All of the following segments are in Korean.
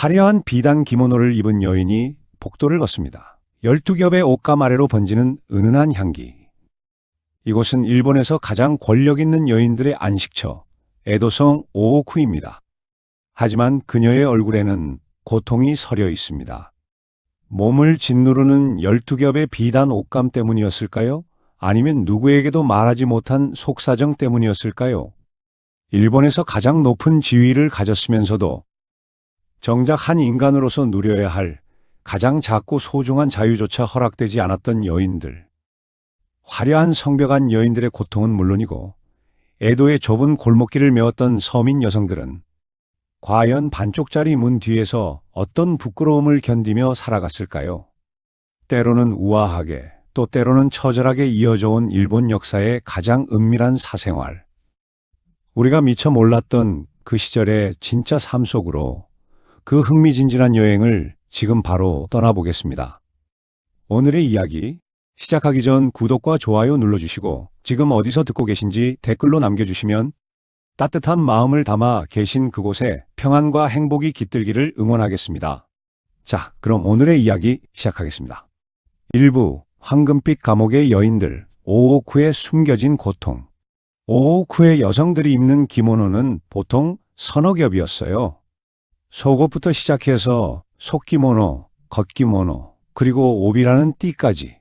화려한 비단 기모노를 입은 여인이 복도를 걷습니다. 12겹의 옷감 아래로 번지는 은은한 향기. 이곳은 일본에서 가장 권력 있는 여인들의 안식처, 에도성 오오쿠입니다. 하지만 그녀의 얼굴에는 고통이 서려 있습니다. 몸을 짓누르는 12겹의 비단 옷감 때문이었을까요? 아니면 누구에게도 말하지 못한 속사정 때문이었을까요? 일본에서 가장 높은 지위를 가졌으면서도 정작 한 인간으로서 누려야 할 가장 작고 소중한 자유조차 허락되지 않았던 여인들. 화려한 성벽한 여인들의 고통은 물론이고 에도의 좁은 골목길을 메웠던 서민 여성들은 과연 반쪽짜리 문 뒤에서 어떤 부끄러움을 견디며 살아갔을까요? 때로는 우아하게, 또 때로는 처절하게 이어져 온 일본 역사의 가장 은밀한 사생활. 우리가 미처 몰랐던 그 시절의 진짜 삶 속으로 그 흥미진진한 여행을 지금 바로 떠나보겠습니다. 오늘의 이야기 시작하기 전 구독과 좋아요 눌러주시고 지금 어디서 듣고 계신지 댓글로 남겨주시면 따뜻한 마음을 담아 계신 그곳에 평안과 행복이 깃들기를 응원하겠습니다. 자, 그럼 오늘의 이야기 시작하겠습니다. 1부 황금빛 감옥의 여인들, 오오쿠의 숨겨진 고통. 오오쿠의 여성들이 입는 기모노는 보통 서너 겹이었어요. 속옷부터 시작해서 속기모노, 겉기모노, 그리고 오비라는 띠까지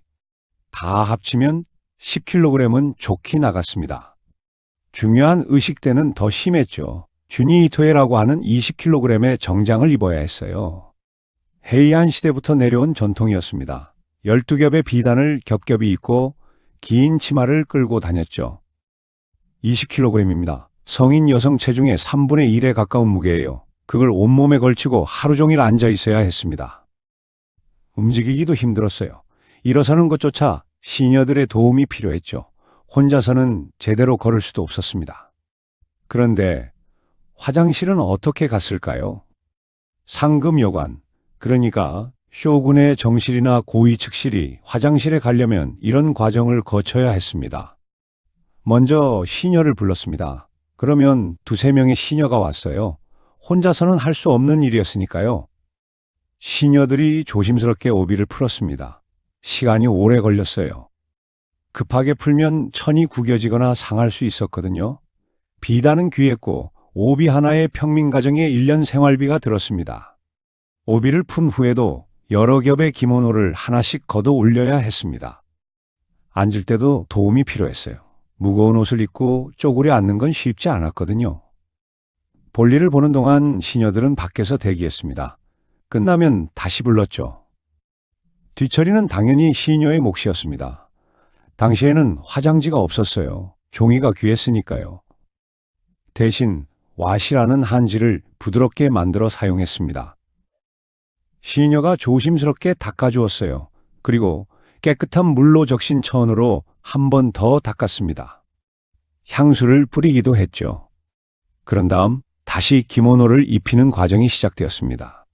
다 합치면 10kg은 좋게 나갔습니다. 중요한 의식 때는 더 심했죠. 주니이토에라고 하는 20kg의 정장을 입어야 했어요. 헤이안 시대부터 내려온 전통이었습니다. 12겹의 비단을 겹겹이 입고 긴 치마를 끌고 다녔죠. 20kg입니다. 성인 여성 체중의 3분의 1에 가까운 무게예요. 그걸 온몸에 걸치고 하루 종일 앉아 있어야 했습니다. 움직이기도 힘들었어요. 일어서는 것조차 시녀들의 도움이 필요했죠. 혼자서는 제대로 걸을 수도 없었습니다. 그런데 화장실은 어떻게 갔을까요? 상급 여관, 그러니까 쇼군의 정실이나 고위 측실이 화장실에 가려면 이런 과정을 거쳐야 했습니다. 먼저 시녀를 불렀습니다. 그러면 두세 명의 시녀가 왔어요. 혼자서는 할 수 없는 일이었으니까요. 시녀들이 조심스럽게 오비를 풀었습니다. 시간이 오래 걸렸어요. 급하게 풀면 천이 구겨지거나 상할 수 있었거든요. 비단은 귀했고 오비 하나의 평민가정의 1년 생활비가 들었습니다. 오비를 푼 후에도 여러 겹의 기모노를 하나씩 걷어 올려야 했습니다. 앉을 때도 도움이 필요했어요. 무거운 옷을 입고 쪼그려 앉는 건 쉽지 않았거든요. 볼일을 보는 동안 시녀들은 밖에서 대기했습니다. 끝나면 다시 불렀죠. 뒤처리는 당연히 시녀의 몫이었습니다. 당시에는 화장지가 없었어요. 종이가 귀했으니까요. 대신 와시라는 한지를 부드럽게 만들어 사용했습니다. 시녀가 조심스럽게 닦아주었어요. 그리고 깨끗한 물로 적신 천으로 한 번 더 닦았습니다. 향수를 뿌리기도 했죠. 그런 다음 다시 기모노를 입히는 과정이 시작되었습니다.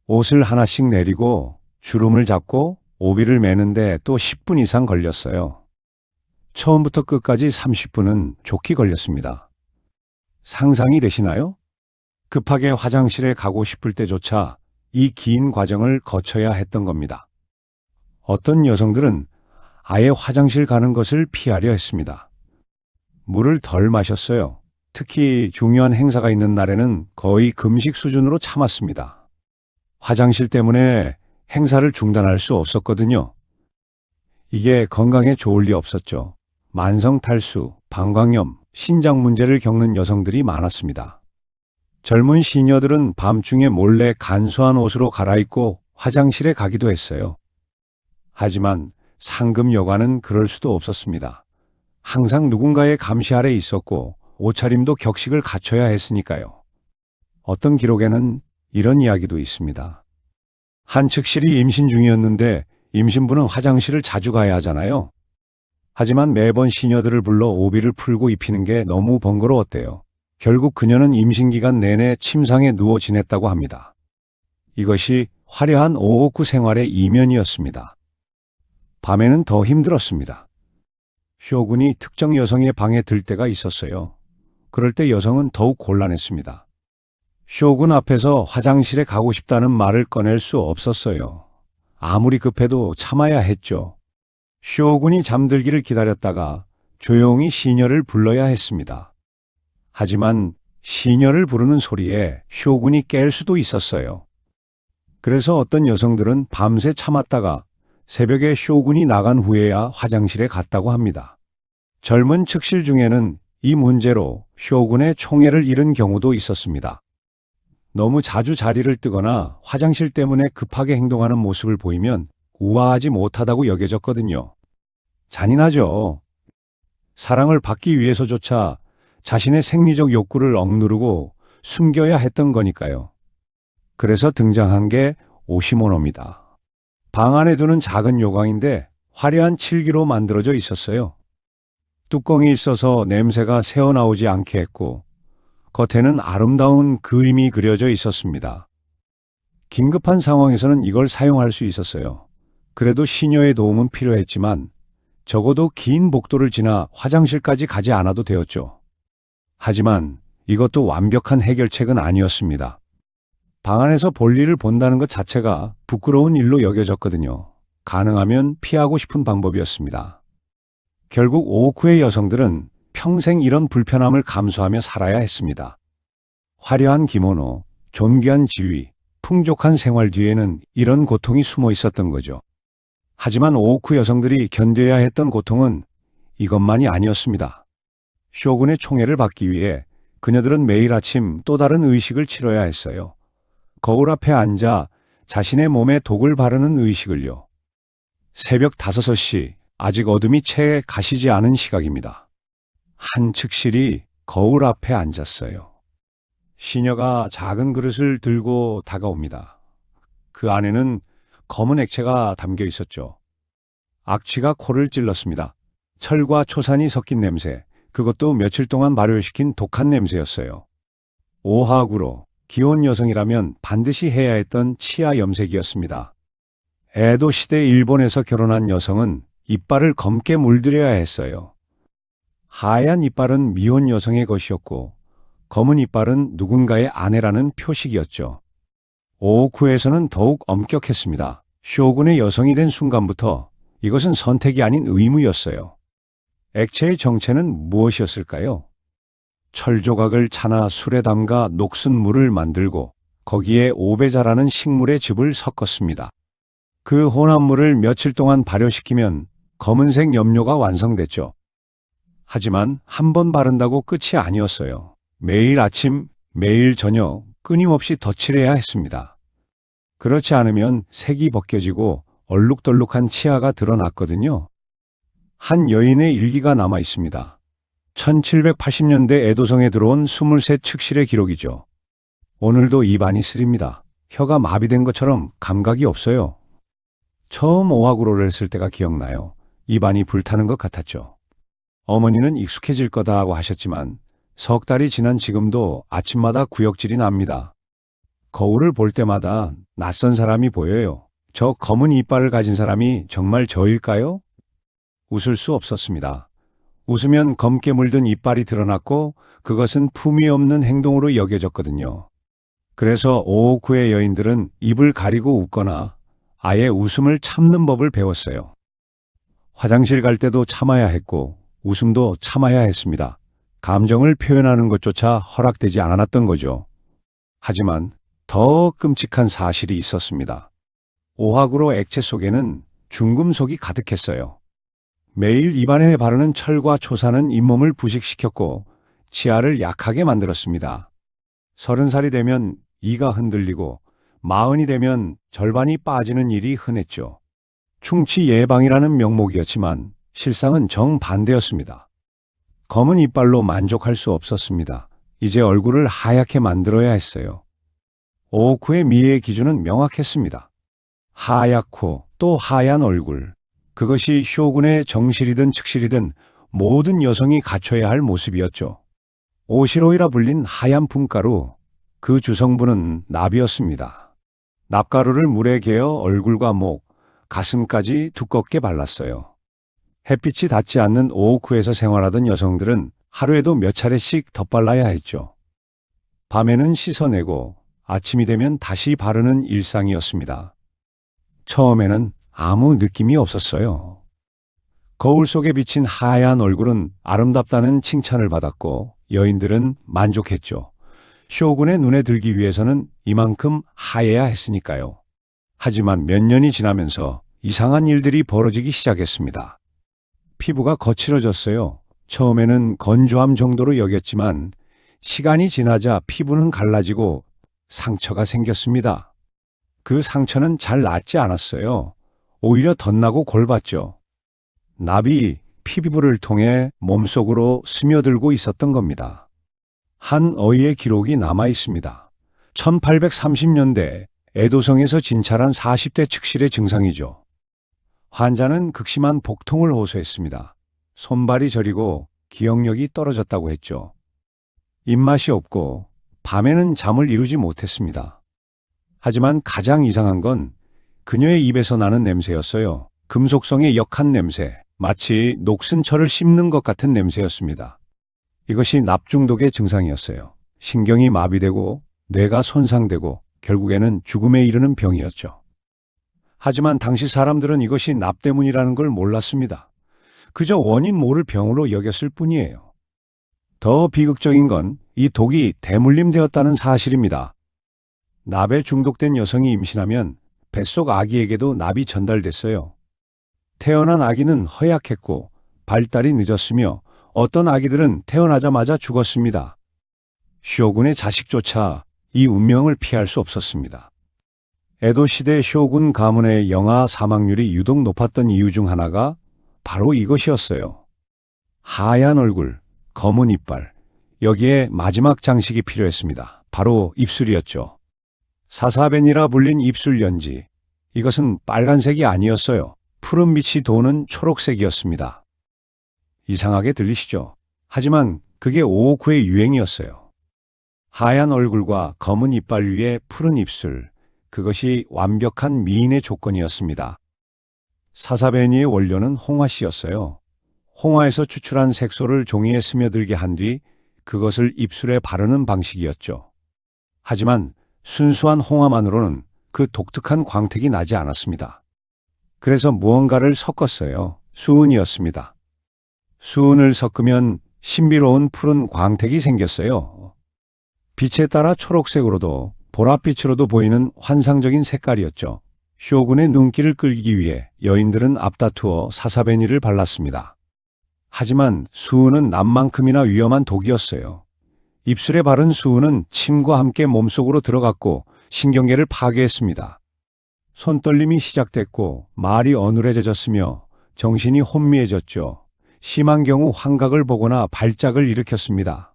옷을 하나씩 내리고 주름을 잡고 오비를 매는데 또 10분 이상 걸렸어요. 처음부터 끝까지 30분은 좋게 걸렸습니다. 상상이 되시나요? 급하게 화장실에 가고 싶을 때조차 이 긴 과정을 거쳐야 했던 겁니다. 어떤 여성들은 아예 화장실 가는 것을 피하려 했습니다. 물을 덜 마셨어요. 특히 중요한 행사가 있는 날에는 거의 금식 수준으로 참았습니다. 화장실 때문에 행사를 중단할 수 없었거든요. 이게 건강에 좋을 리 없었죠. 만성 탈수, 방광염, 신장 문제를 겪는 여성들이 많았습니다. 젊은 시녀들은 밤중에 몰래 간소한 옷으로 갈아입고 화장실에 가기도 했어요. 하지만 상급 여관은 그럴 수도 없었습니다. 항상 누군가의 감시 아래 있었고 옷차림도 격식을 갖춰야 했으니까요. 어떤 기록에는 이런 이야기도 있습니다. 한 측실이 임신 중이었는데 임신부는 화장실을 자주 가야 하잖아요. 하지만 매번 시녀들을 불러 오비를 풀고 입히는 게 너무 번거로웠대요. 결국 그녀는 임신 기간 내내 침상에 누워 지냈다고 합니다. 이것이 화려한 오오쿠 생활의 이면이었습니다. 밤에는 더 힘들었습니다. 쇼군이 특정 여성의 방에 들 때가 있었어요. 그럴 때 여성은 더욱 곤란했습니다. 쇼군 앞에서 화장실에 가고 싶다는 말을 꺼낼 수 없었어요. 아무리 급해도 참아야 했죠. 쇼군이 잠들기를 기다렸다가 조용히 시녀를 불러야 했습니다. 하지만 시녀를 부르는 소리에 쇼군이 깰 수도 있었어요. 그래서 어떤 여성들은 밤새 참았다가 새벽에 쇼군이 나간 후에야 화장실에 갔다고 합니다. 젊은 측실 중에는 이 문제로 쇼군의 총애를 잃은 경우도 있었습니다. 너무 자주 자리를 뜨거나 화장실 때문에 급하게 행동하는 모습을 보이면 우아하지 못하다고 여겨졌거든요. 잔인하죠. 사랑을 받기 위해서조차 자신의 생리적 욕구를 억누르고 숨겨야 했던 거니까요. 그래서 등장한 게 오시모노입니다. 방 안에 두는 작은 요강인데 화려한 칠기로 만들어져 있었어요. 뚜껑이 있어서 냄새가 새어나오지 않게 했고 겉에는 아름다운 그림이 그려져 있었습니다. 긴급한 상황에서는 이걸 사용할 수 있었어요. 그래도 시녀의 도움은 필요했지만 적어도 긴 복도를 지나 화장실까지 가지 않아도 되었죠. 하지만 이것도 완벽한 해결책은 아니었습니다. 방 안에서 볼일을 본다는 것 자체가 부끄러운 일로 여겨졌거든요. 가능하면 피하고 싶은 방법이었습니다. 결국 오후의 여성들은 평생 이런 불편함을 감수하며 살아야 했습니다. 화려한 기모노, 존귀한 지위, 풍족한 생활 뒤에는 이런 고통이 숨어 있었던 거죠. 하지만 오후 여성들이 견뎌야 했던 고통은 이것만이 아니었습니다. 쇼군의 총애를 받기 위해 그녀들은 매일 아침 또 다른 의식을 치러야 했어요. 거울 앞에 앉아 자신의 몸에 독을 바르는 의식을요. 새벽 5시, 아직 어둠이 채 가시지 않은 시각입니다. 한 측실이 거울 앞에 앉았어요. 시녀가 작은 그릇을 들고 다가옵니다. 그 안에는 검은 액체가 담겨 있었죠. 악취가 코를 찔렀습니다. 철과 초산이 섞인 냄새, 그것도 며칠 동안 발효시킨 독한 냄새였어요. 오하구로, 기혼 여성이라면 반드시 해야 했던 치아 염색이었습니다. 에도 시대 일본에서 결혼한 여성은 이빨을 검게 물들여야 했어요. 하얀 이빨은 미혼 여성의 것이었고 검은 이빨은 누군가의 아내라는 표식이었죠. 오후에서는 더욱 엄격했습니다. 쇼군의 여성이 된 순간부터 이것은 선택이 아닌 의무였어요. 액체의 정체는 무엇이었을까요? 철 조각을 차나 술에 담가 녹슨 물을 만들고 거기에 오베자라는 식물의 즙을 섞었습니다. 그 혼합물을 며칠 동안 발효시키면 검은색 염료가 완성됐죠. 하지만 한 번 바른다고 끝이 아니었어요. 매일 아침, 매일 저녁 끊임없이 덧칠해야 했습니다. 그렇지 않으면 색이 벗겨지고 얼룩덜룩한 치아가 드러났거든요. 한 여인의 일기가 남아 있습니다. 1780년대 에도성에 들어온 23 측실의 기록이죠. 오늘도 입안이 쓰립니다. 혀가 마비된 것처럼 감각이 없어요. 처음 오하구로를 했을 때가 기억나요. 입안이 불타는 것 같았죠. 어머니는 익숙해질 거다 하고 하셨지만 석 달이 지난 지금도 아침마다 구역질이 납니다. 거울을 볼 때마다 낯선 사람이 보여요. 저 검은 이빨을 가진 사람이 정말 저일까요? 웃을 수 없었습니다. 웃으면 검게 물든 이빨이 드러났고 그것은 품위 없는 행동으로 여겨졌거든요. 그래서 오호쿠의 여인들은 입을 가리고 웃거나 아예 웃음을 참는 법을 배웠어요. 화장실 갈 때도 참아야 했고 웃음도 참아야 했습니다. 감정을 표현하는 것조차 허락되지 않았던 거죠. 하지만 더 끔찍한 사실이 있었습니다. 오하구로 액체 속에는 중금속이 가득했어요. 매일 입안에 바르는 철과 초산은 잇몸을 부식시켰고 치아를 약하게 만들었습니다. 30살이 되면 이가 흔들리고 40이 되면 절반이 빠지는 일이 흔했죠. 충치 예방이라는 명목이었지만 실상은 정반대였습니다. 검은 이빨로 만족할 수 없었습니다. 이제 얼굴을 하얗게 만들어야 했어요. 오호쿠의 미의 기준은 명확했습니다. 하얗고 또 하얀 얼굴. 그것이 쇼군의 정실이든 측실이든 모든 여성이 갖춰야 할 모습이었죠. 오시로이라 불린 하얀 품가루, 그 주성분은 납이었습니다. 납가루를 물에 개어 얼굴과 목, 가슴까지 두껍게 발랐어요. 햇빛이 닿지 않는 오호쿠에서 생활하던 여성들은 하루에도 몇 차례씩 덧발라야 했죠. 밤에는 씻어내고 아침이 되면 다시 바르는 일상이었습니다. 처음에는 아무 느낌이 없었어요. 거울 속에 비친 하얀 얼굴은 아름답다는 칭찬을 받았고 여인들은 만족했죠. 쇼군의 눈에 들기 위해서는 이만큼 하얘야 했으니까요. 하지만 몇 년이 지나면서 이상한 일들이 벌어지기 시작했습니다. 피부가 거칠어졌어요. 처음에는 건조함 정도로 여겼지만 시간이 지나자 피부는 갈라지고 상처가 생겼습니다. 그 상처는 잘 낫지 않았어요. 오히려 덧나고 골봤죠. 납이 피부를 통해 몸속으로 스며들고 있었던 겁니다. 한 어이의 기록이 남아 있습니다. 1830년대 에도성에서 진찰한 40대 측실의 증상이죠. 환자는 극심한 복통을 호소했습니다. 손발이 저리고 기억력이 떨어졌다고 했죠. 입맛이 없고 밤에는 잠을 이루지 못했습니다. 하지만 가장 이상한 건 그녀의 입에서 나는 냄새였어요. 금속성의 역한 냄새, 마치 녹슨 철을 씹는 것 같은 냄새였습니다. 이것이 납중독의 증상이었어요. 신경이 마비되고 뇌가 손상되고 결국에는 죽음에 이르는 병이었죠. 하지만 당시 사람들은 이것이 납 때문이라는 걸 몰랐습니다. 그저 원인 모를 병으로 여겼을 뿐이에요. 더 비극적인 건 이 독이 대물림되었다는 사실입니다. 납에 중독된 여성이 임신하면 뱃속 아기에게도 납이 전달됐어요. 태어난 아기는 허약했고 발달이 늦었으며 어떤 아기들은 태어나자마자 죽었습니다. 쇼군의 자식조차 이 운명을 피할 수 없었습니다. 에도 시대 쇼군 가문의 영아 사망률이 유독 높았던 이유 중 하나가 바로 이것이었어요. 하얀 얼굴, 검은 이빨, 여기에 마지막 장식이 필요했습니다. 바로 입술이었죠. 사사벤이라 불린 입술 연지. 이것은 빨간색이 아니었어요. 푸른 빛이 도는 초록색이었습니다. 이상하게 들리시죠? 하지만 그게 오오쿠의 유행이었어요. 하얀 얼굴과 검은 이빨 위에 푸른 입술. 그것이 완벽한 미인의 조건이었습니다. 사사베니의 원료는 홍화씨였어요. 홍화에서 추출한 색소를 종이에 스며들게 한 뒤 그것을 입술에 바르는 방식이었죠. 하지만 순수한 홍화만으로는 그 독특한 광택이 나지 않았습니다. 그래서 무언가를 섞었어요. 수은이었습니다. 수은을 섞으면 신비로운 푸른 광택이 생겼어요. 빛에 따라 초록색으로도 보랏빛으로도 보이는 환상적인 색깔이었죠. 쇼군의 눈길을 끌기 위해 여인들은 앞다투어 사사베니를 발랐습니다. 하지만 수은은 납만큼이나 위험한 독이었어요. 입술에 바른 수은은 침과 함께 몸속으로 들어갔고 신경계를 파괴했습니다. 손떨림이 시작됐고 말이 어눌해졌으며 정신이 혼미해졌죠. 심한 경우 환각을 보거나 발작을 일으켰습니다.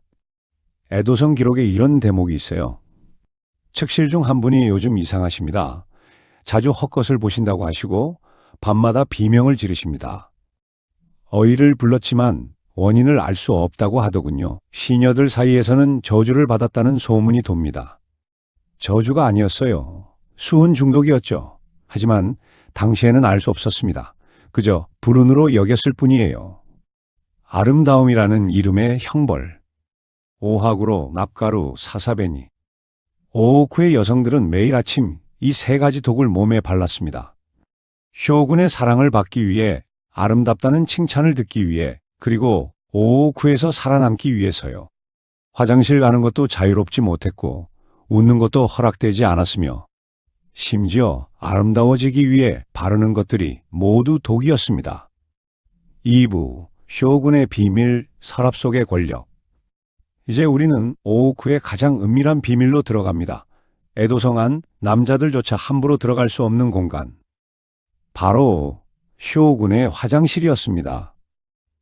에도성 기록에 이런 대목이 있어요. 측실 중 한 분이 요즘 이상하십니다. 자주 헛것을 보신다고 하시고 밤마다 비명을 지르십니다. 어이를 불렀지만 원인을 알 수 없다고 하더군요. 시녀들 사이에서는 저주를 받았다는 소문이 돕니다. 저주가 아니었어요. 수은 중독이었죠. 하지만 당시에는 알 수 없었습니다. 그저 불운으로 여겼을 뿐이에요. 아름다움이라는 이름의 형벌. 오하구로, 납가루, 사사베니. 오오쿠의 여성들은 매일 아침 이 세 가지 독을 몸에 발랐습니다. 쇼군의 사랑을 받기 위해, 아름답다는 칭찬을 듣기 위해, 그리고 오오쿠에서 살아남기 위해서요. 화장실 가는 것도 자유롭지 못했고 웃는 것도 허락되지 않았으며 심지어 아름다워지기 위해 바르는 것들이 모두 독이었습니다. 2부 쇼군의 비밀, 서랍 속의 권력. 이제 우리는 오오쿠의 가장 은밀한 비밀로 들어갑니다. 에도성 안 남자들조차 함부로 들어갈 수 없는 공간. 바로 쇼군의 화장실이었습니다.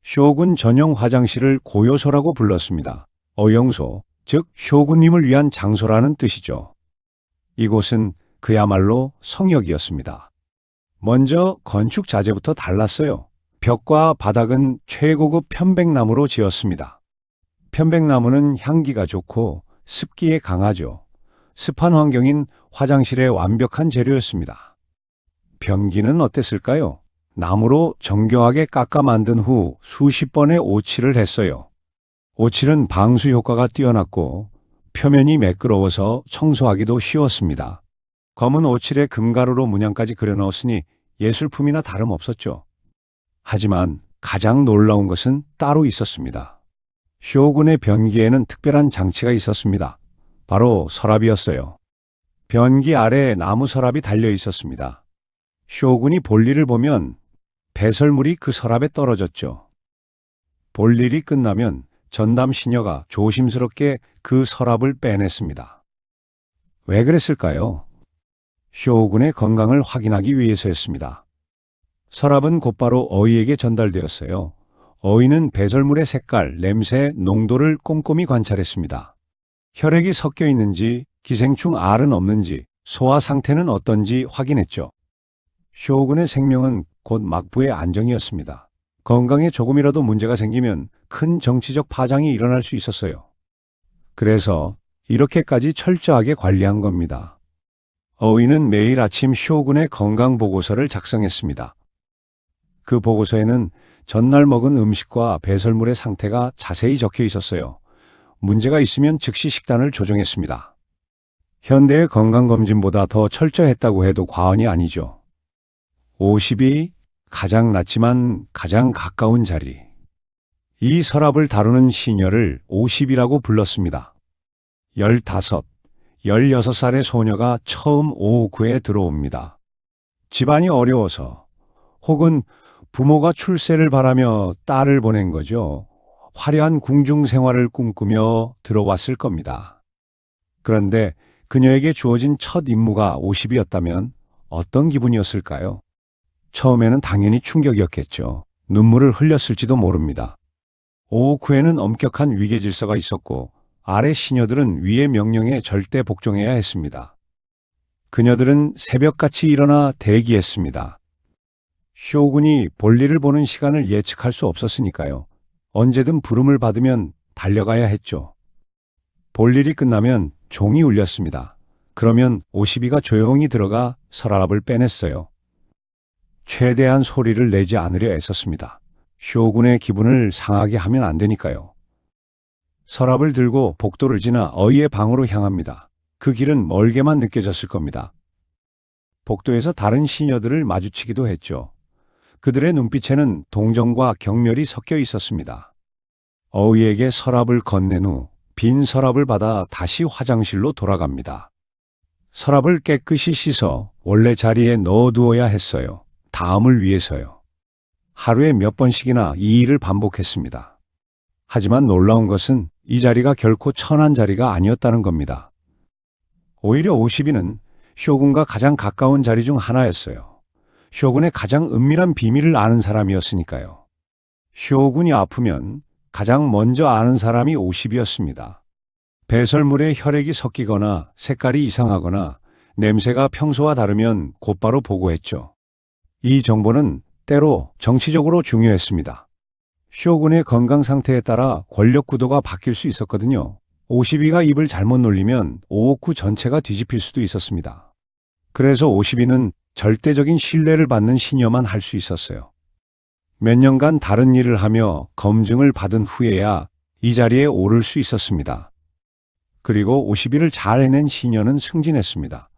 쇼군 전용 화장실을 고요소라고 불렀습니다. 어영소, 즉 쇼군님을 위한 장소라는 뜻이죠. 이곳은 그야말로 성역이었습니다. 먼저 건축 자재부터 달랐어요. 벽과 바닥은 최고급 편백나무로 지었습니다. 편백나무는 향기가 좋고 습기에 강하죠. 습한 환경인 화장실의 완벽한 재료였습니다. 변기는 어땠을까요? 나무로 정교하게 깎아 만든 후 수십 번의 오칠을 했어요. 오칠은 방수 효과가 뛰어났고 표면이 매끄러워서 청소하기도 쉬웠습니다. 검은 오칠에 금가루로 문양까지 그려넣었으니 예술품이나 다름없었죠. 하지만 가장 놀라운 것은 따로 있었습니다. 쇼군의 변기에는 특별한 장치가 있었습니다. 바로 서랍이었어요. 변기 아래에 나무 서랍이 달려 있었습니다. 쇼군이 볼일을 보면 배설물이 그 서랍에 떨어졌죠. 볼일이 끝나면 전담 시녀가 조심스럽게 그 서랍을 빼냈습니다. 왜 그랬을까요? 쇼군의 건강을 확인하기 위해서였습니다. 서랍은 곧바로 어이에게 전달되었어요. 어이는 배설물의 색깔, 냄새, 농도를 꼼꼼히 관찰했습니다. 혈액이 섞여 있는지, 기생충 알은 없는지, 소화 상태는 어떤지 확인했죠. 쇼군의 생명은 곧 막부의 안정이었습니다. 건강에 조금이라도 문제가 생기면 큰 정치적 파장이 일어날 수 있었어요. 그래서 이렇게까지 철저하게 관리한 겁니다. 어이는 매일 아침 쇼군의 건강 보고서를 작성했습니다. 그 보고서에는 전날 먹은 음식과 배설물의 상태가 자세히 적혀 있었어요. 문제가 있으면 즉시 식단을 조정했습니다. 현대의 건강검진보다 더 철저했다고 해도 과언이 아니죠. 50이 가장 낮지만 가장 가까운 자리. 이 서랍을 다루는 시녀를 50이라고 불렀습니다. 15, 16살의 소녀가 처음 오후구에 들어옵니다. 집안이 어려워서 혹은 부모가 출세를 바라며 딸을 보낸 거죠. 화려한 궁중 생활을 꿈꾸며 들어왔을 겁니다. 그런데 그녀에게 주어진 첫 임무가 50이었다면 어떤 기분이었을까요? 처음에는 당연히 충격이었겠죠. 눈물을 흘렸을지도 모릅니다. 오후쿠에는 엄격한 위계 질서가 있었고 아래 시녀들은 위의 명령에 절대 복종해야 했습니다. 그녀들은 새벽같이 일어나 대기했습니다. 쇼군이 볼일을 보는 시간을 예측할 수 없었으니까요. 언제든 부름을 받으면 달려가야 했죠. 볼일이 끝나면 종이 울렸습니다. 그러면 52가 조용히 들어가 서랍을 빼냈어요. 최대한 소리를 내지 않으려 애썼습니다. 쇼군의 기분을 상하게 하면 안 되니까요. 서랍을 들고 복도를 지나 어이의 방으로 향합니다. 그 길은 멀게만 느껴졌을 겁니다. 복도에서 다른 시녀들을 마주치기도 했죠. 그들의 눈빛에는 동정과 경멸이 섞여 있었습니다. 어이에게 서랍을 건넨 후 빈 서랍을 받아 다시 화장실로 돌아갑니다. 서랍을 깨끗이 씻어 원래 자리에 넣어두어야 했어요. 다음을 위해서요. 하루에 몇 번씩이나 이 일을 반복했습니다. 하지만 놀라운 것은 이 자리가 결코 천한 자리가 아니었다는 겁니다. 오히려 52는 쇼군과 가장 가까운 자리 중 하나였어요. 쇼군의 가장 은밀한 비밀을 아는 사람이었으니까요. 쇼군이 아프면 가장 먼저 아는 사람이 50이었습니다. 배설물에 혈액이 섞이거나 색깔이 이상하거나 냄새가 평소와 다르면 곧바로 보고했죠. 이 정보는 때로 정치적으로 중요했습니다. 쇼군의 건강 상태에 따라 권력 구도가 바뀔 수 있었거든요. 52가 입을 잘못 놀리면 오오쿠 전체가 뒤집힐 수도 있었습니다. 그래서 52는 절대적인 신뢰를 받는 시녀만 할 수 있었어요. 몇 년간 다른 일을 하며 검증을 받은 후에야 이 자리에 오를 수 있었습니다. 그리고 50일을 잘 해낸 시녀는 승진했습니다.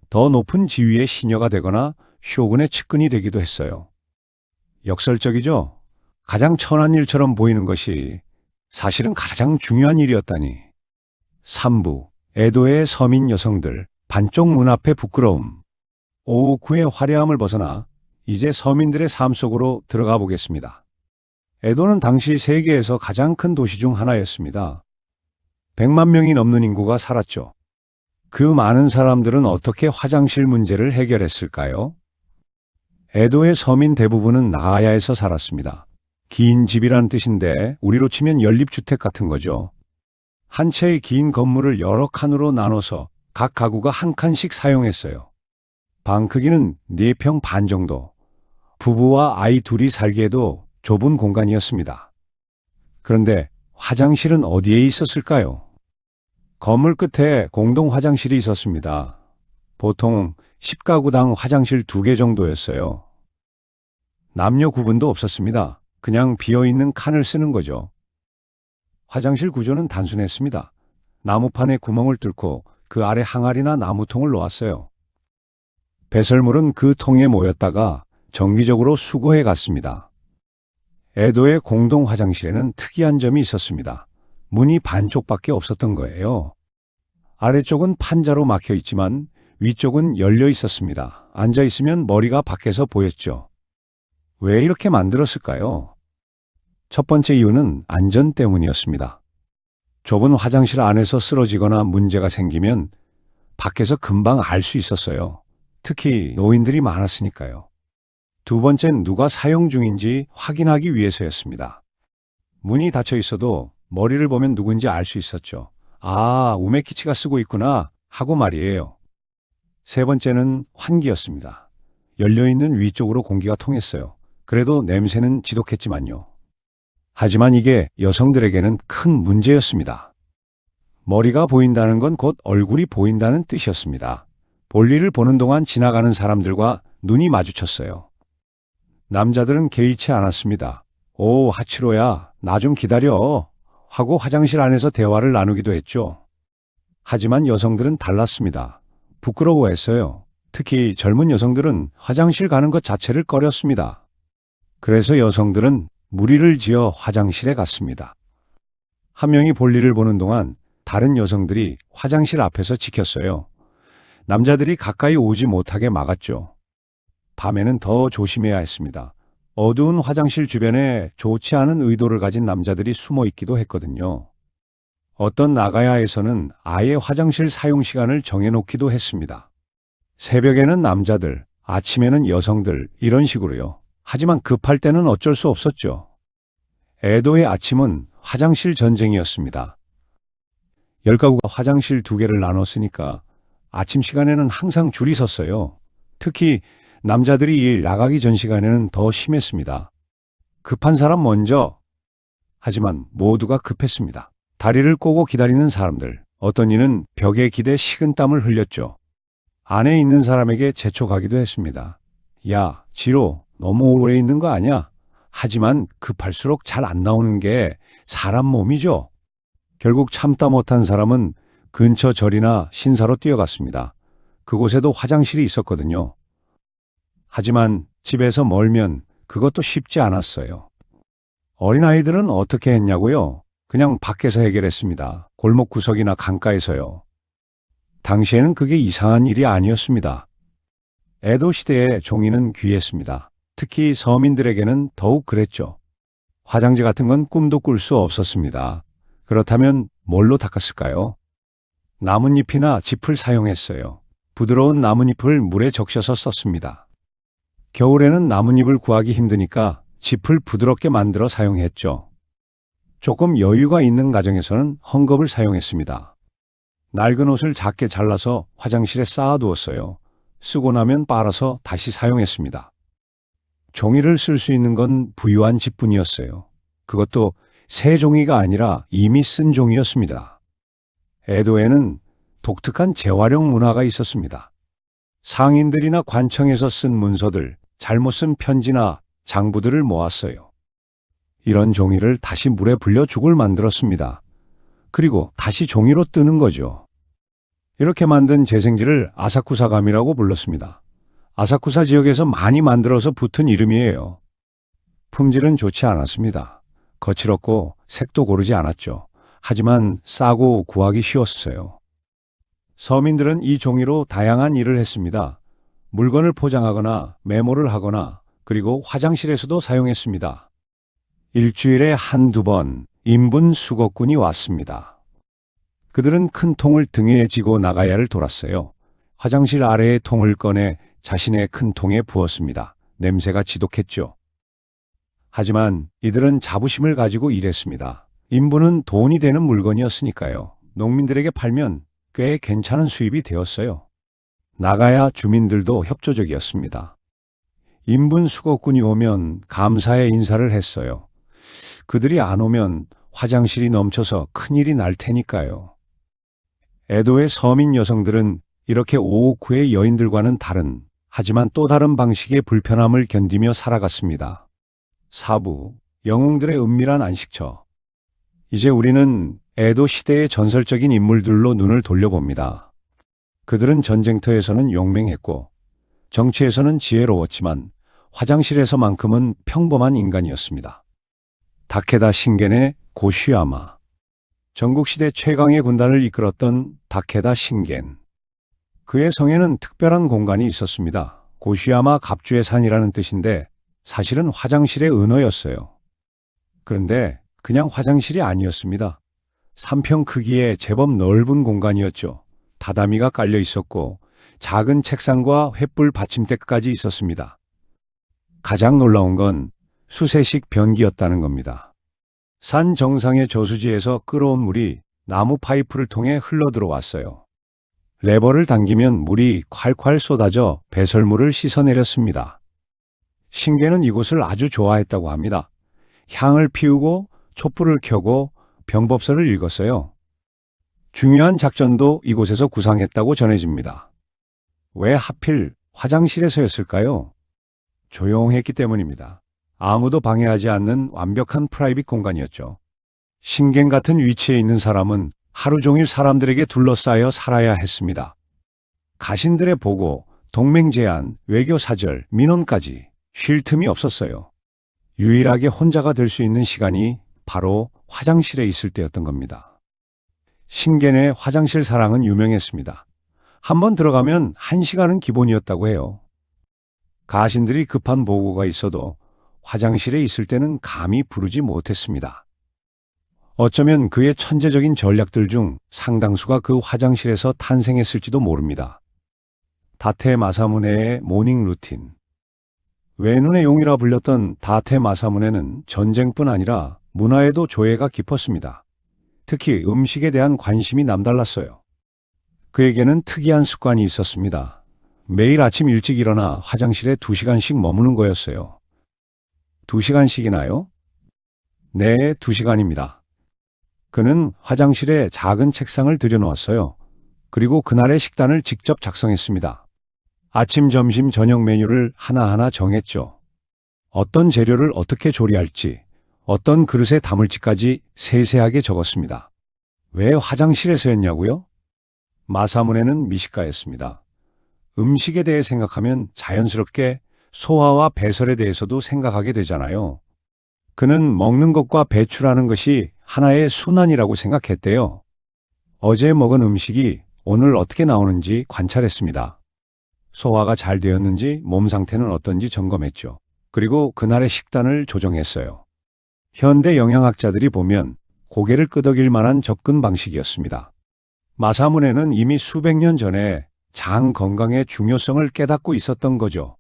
더 높은 지위의 시녀가 되거나 쇼군의 측근이 되기도 했어요. 역설적이죠? 가장 천한 일처럼 보이는 것이 사실은 가장 중요한 일이었다니. 3부, 에도의 서민 여성들, 반쪽 문 앞의 부끄러움. 오후쿠의 화려함을 벗어나 이제 서민들의 삶 속으로 들어가 보겠습니다. 에도는 당시 세계에서 가장 큰 도시 중 하나였습니다. 100만 명이 넘는 인구가 살았죠. 그 많은 사람들은 어떻게 화장실 문제를 해결했을까요? 에도의 서민 대부분은 나아야에서 살았습니다. 긴 집이란 뜻인데 우리로 치면 연립주택 같은 거죠. 한 채의 긴 건물을 여러 칸으로 나눠서 각 가구가 한 칸씩 사용했어요. 방 크기는 4평 반 정도. 부부와 아이 둘이 살기에도 좁은 공간이었습니다. 그런데 화장실은 어디에 있었을까요? 건물 끝에 공동 화장실이 있었습니다. 보통 10가구당 화장실 2개 정도였어요. 남녀 구분도 없었습니다. 그냥 비어있는 칸을 쓰는 거죠. 화장실 구조는 단순했습니다. 나무판에 구멍을 뚫고 그 아래 항아리나 나무통을 놓았어요. 배설물은 그 통에 모였다가 정기적으로 수거해 갔습니다. 에도의 공동 화장실에는 특이한 점이 있었습니다. 문이 반쪽밖에 없었던 거예요. 아래쪽은 판자로 막혀 있지만 위쪽은 열려 있었습니다. 앉아 있으면 머리가 밖에서 보였죠. 왜 이렇게 만들었을까요? 첫 번째 이유는 안전 때문이었습니다. 좁은 화장실 안에서 쓰러지거나 문제가 생기면 밖에서 금방 알 수 있었어요. 특히 노인들이 많았으니까요. 두 번째는 누가 사용 중인지 확인하기 위해서였습니다. 문이 닫혀 있어도 머리를 보면 누군지 알 수 있었죠. 아, 우메키치가 쓰고 있구나 하고 말이에요. 세 번째는 환기였습니다. 열려있는 위쪽으로 공기가 통했어요. 그래도 냄새는 지독했지만요. 하지만 이게 여성들에게는 큰 문제였습니다. 머리가 보인다는 건 곧 얼굴이 보인다는 뜻이었습니다. 볼일을 보는 동안 지나가는 사람들과 눈이 마주쳤어요. 남자들은 개의치 않았습니다. 오, 하치로야, 나 좀 기다려 하고 화장실 안에서 대화를 나누기도 했죠. 하지만 여성들은 달랐습니다. 부끄러워했어요. 특히 젊은 여성들은 화장실 가는 것 자체를 꺼렸습니다. 그래서 여성들은 무리를 지어 화장실에 갔습니다. 한 명이 볼일을 보는 동안 다른 여성들이 화장실 앞에서 지켰어요. 남자들이 가까이 오지 못하게 막았죠. 밤에는 더 조심해야 했습니다. 어두운 화장실 주변에 좋지 않은 의도를 가진 남자들이 숨어 있기도 했거든요. 어떤 나가야에서는 아예 화장실 사용 시간을 정해놓기도 했습니다. 새벽에는 남자들, 아침에는 여성들, 이런 식으로요. 하지만 급할 때는 어쩔 수 없었죠. 에도의 아침은 화장실 전쟁이었습니다. 10가구가 화장실 2개를 나눴으니까 아침 시간에는 항상 줄이 섰어요. 특히 남자들이 일 나가기 전 시간에는 더 심했습니다. 급한 사람 먼저. 하지만 모두가 급했습니다. 다리를 꼬고 기다리는 사람들, 어떤 이는 벽에 기대 식은땀을 흘렸죠. 안에 있는 사람에게 재촉하기도 했습니다. 야, 지로, 너무 오래 있는 거 아니야? 하지만 급할수록 잘 안 나오는 게 사람 몸이죠. 결국 참다 못한 사람은 근처 절이나 신사로 뛰어갔습니다. 그곳에도 화장실이 있었거든요. 하지만 집에서 멀면 그것도 쉽지 않았어요. 어린아이들은 어떻게 했냐고요? 그냥 밖에서 해결했습니다. 골목 구석이나 강가에서요. 당시에는 그게 이상한 일이 아니었습니다. 에도 시대의 종이는 귀했습니다. 특히 서민들에게는 더욱 그랬죠. 화장지 같은 건 꿈도 꿀 수 없었습니다. 그렇다면 뭘로 닦았을까요? 나뭇잎이나 짚을 사용했어요. 부드러운 나뭇잎을 물에 적셔서 썼습니다. 겨울에는 나뭇잎을 구하기 힘드니까 짚을 부드럽게 만들어 사용했죠. 조금 여유가 있는 가정에서는 헝겊을 사용했습니다. 낡은 옷을 작게 잘라서 화장실에 쌓아두었어요. 쓰고 나면 빨아서 다시 사용했습니다. 종이를 쓸 수 있는 건 부유한 집뿐이었어요. 그것도 새 종이가 아니라 이미 쓴 종이었습니다. 에도에는 독특한 재활용 문화가 있었습니다. 상인들이나 관청에서 쓴 문서들, 잘못 쓴 편지나 장부들을 모았어요. 이런 종이를 다시 물에 불려 죽을 만들었습니다. 그리고 다시 종이로 뜨는 거죠. 이렇게 만든 재생지를 아사쿠사감이라고 불렀습니다. 아사쿠사 지역에서 많이 만들어서 붙은 이름이에요. 품질은 좋지 않았습니다. 거칠었고 색도 고르지 않았죠. 하지만 싸고 구하기 쉬웠어요. 서민들은 이 종이로 다양한 일을 했습니다. 물건을 포장하거나 메모를 하거나 그리고 화장실에서도 사용했습니다. 일주일에 한두 번 인분 수거꾼이 왔습니다. 그들은 큰 통을 등에 지고 나가야를 돌았어요. 화장실 아래의 통을 꺼내 자신의 큰 통에 부었습니다. 냄새가 지독했죠. 하지만 이들은 자부심을 가지고 일했습니다. 인분은 돈이 되는 물건이었으니까요. 농민들에게 팔면 꽤 괜찮은 수입이 되었어요. 나가야 주민들도 협조적이었습니다. 인분 수거꾼이 오면 감사의 인사를 했어요. 그들이 안 오면 화장실이 넘쳐서 큰일이 날 테니까요. 에도의 서민 여성들은 이렇게 오오쿠의 여인들과는 다른, 하지만 또 다른 방식의 불편함을 견디며 살아갔습니다. 사부, 영웅들의 은밀한 안식처. 이제 우리는 에도 시대의 전설적인 인물들로 눈을 돌려봅니다. 그들은 전쟁터에서는 용맹했고 정치에서는 지혜로웠지만 화장실에서만큼은 평범한 인간이었습니다. 다케다 신겐의 고시야마. 전국시대 최강의 군단을 이끌었던 다케다 신겐. 그의 성에는 특별한 공간이 있었습니다. 고시야마 갑주의 산이라는 뜻인데 사실은 화장실의 은어였어요. 그런데 그냥 화장실이 아니었습니다. 3평 크기의 제법 넓은 공간이었죠. 다다미가 깔려 있었고 작은 책상과 횃불 받침대까지 있었습니다. 가장 놀라운 건 수세식 변기였다는 겁니다. 산 정상의 저수지에서 끌어온 물이 나무 파이프를 통해 흘러 들어왔어요. 레버를 당기면 물이 콸콸 쏟아져 배설물을 씻어내렸습니다. 신겐은 이곳을 아주 좋아했다고 합니다. 향을 피우고 촛불을 켜고 병법서를 읽었어요. 중요한 작전도 이곳에서 구상했다고 전해집니다. 왜 하필 화장실에서였을까요? 조용했기 때문입니다. 아무도 방해하지 않는 완벽한 프라이빗 공간이었죠. 신겐 같은 위치에 있는 사람은 하루 종일 사람들에게 둘러싸여 살아야 했습니다. 가신들의 보고, 동맹 제안, 외교 사절, 민원까지 쉴 틈이 없었어요. 유일하게 혼자가 될 수 있는 시간이 바로 화장실에 있을 때였던 겁니다. 신겐의 화장실 사랑은 유명했습니다. 한번 들어가면 1시간은 기본이었다고 해요. 가신들이 급한 보고가 있어도 화장실에 있을 때는 감히 부르지 못했습니다. 어쩌면 그의 천재적인 전략들 중 상당수가 그 화장실에서 탄생했을지도 모릅니다. 다테 마사무네의 모닝 루틴. 외눈의 용이라 불렸던 다테 마사무네는 전쟁뿐 아니라 문화에도 조예가 깊었습니다. 특히 음식에 대한 관심이 남달랐어요. 그에게는 특이한 습관이 있었습니다. 매일 아침 일찍 일어나 화장실에 2시간씩 머무는 거였어요. 2시간씩이나요? 네, 2시간입니다. 그는 화장실에 작은 책상을 들여놓았어요. 그리고 그날의 식단을 직접 작성했습니다. 아침, 점심, 저녁 메뉴를 하나하나 정했죠. 어떤 재료를 어떻게 조리할지, 어떤 그릇에 담을지까지 세세하게 적었습니다. 왜 화장실에서 했냐고요? 마사무네는 미식가였습니다. 음식에 대해 생각하면 자연스럽게 소화와 배설에 대해서도 생각하게 되잖아요. 그는 먹는 것과 배출하는 것이 하나의 순환이라고 생각했대요. 어제 먹은 음식이 오늘 어떻게 나오는지 관찰했습니다. 소화가 잘 되었는지 몸 상태는 어떤지 점검했죠. 그리고 그날의 식단을 조정했어요. 현대 영양학자들이 보면 고개를 끄덕일 만한 접근 방식이었습니다. 마사무네는 이미 수백 년 전에 장 건강의 중요성을 깨닫고 있었던 거죠.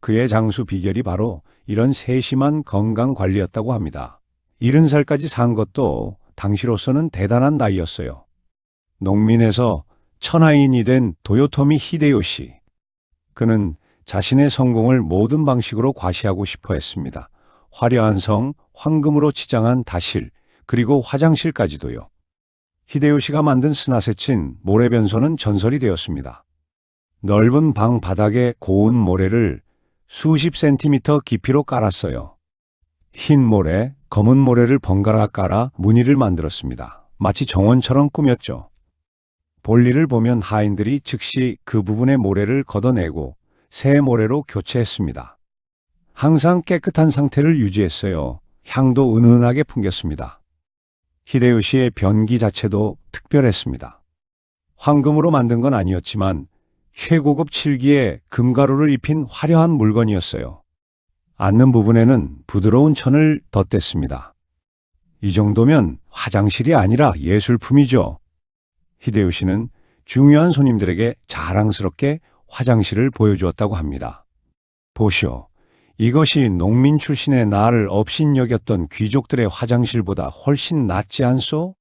그의 장수 비결이 바로 이런 세심한 건강 관리였다고 합니다. 70살까지 산 것도 당시로서는 대단한 나이였어요. 농민에서 천하인이 된 도요토미 히데요시. 그는 자신의 성공을 모든 방식으로 과시하고 싶어 했습니다. 화려한 성, 황금으로 치장한 다실, 그리고 화장실까지도요. 히데요시가 만든 스낫에 친 모래변소는 전설이 되었습니다. 넓은 방 바닥에 고운 모래를 수십 센티미터 깊이로 깔았어요. 흰 모래, 검은 모래를 번갈아 깔아 무늬를 만들었습니다. 마치 정원처럼 꾸몄죠. 볼일을 보면 하인들이 즉시 그 부분의 모래를 걷어내고 새 모래로 교체했습니다. 항상 깨끗한 상태를 유지했어요. 향도 은은하게 풍겼습니다. 히데요시의 변기 자체도 특별했습니다. 황금으로 만든 건 아니었지만 최고급 칠기에 금가루를 입힌 화려한 물건이었어요. 앉는 부분에는 부드러운 천을 덧댔습니다. 이 정도면 화장실이 아니라 예술품이죠. 히데요시는 중요한 손님들에게 자랑스럽게 화장실을 보여주었다고 합니다. 보시오. 이것이 농민 출신의 나를 업신여겼던 귀족들의 화장실보다 훨씬 낫지 않소?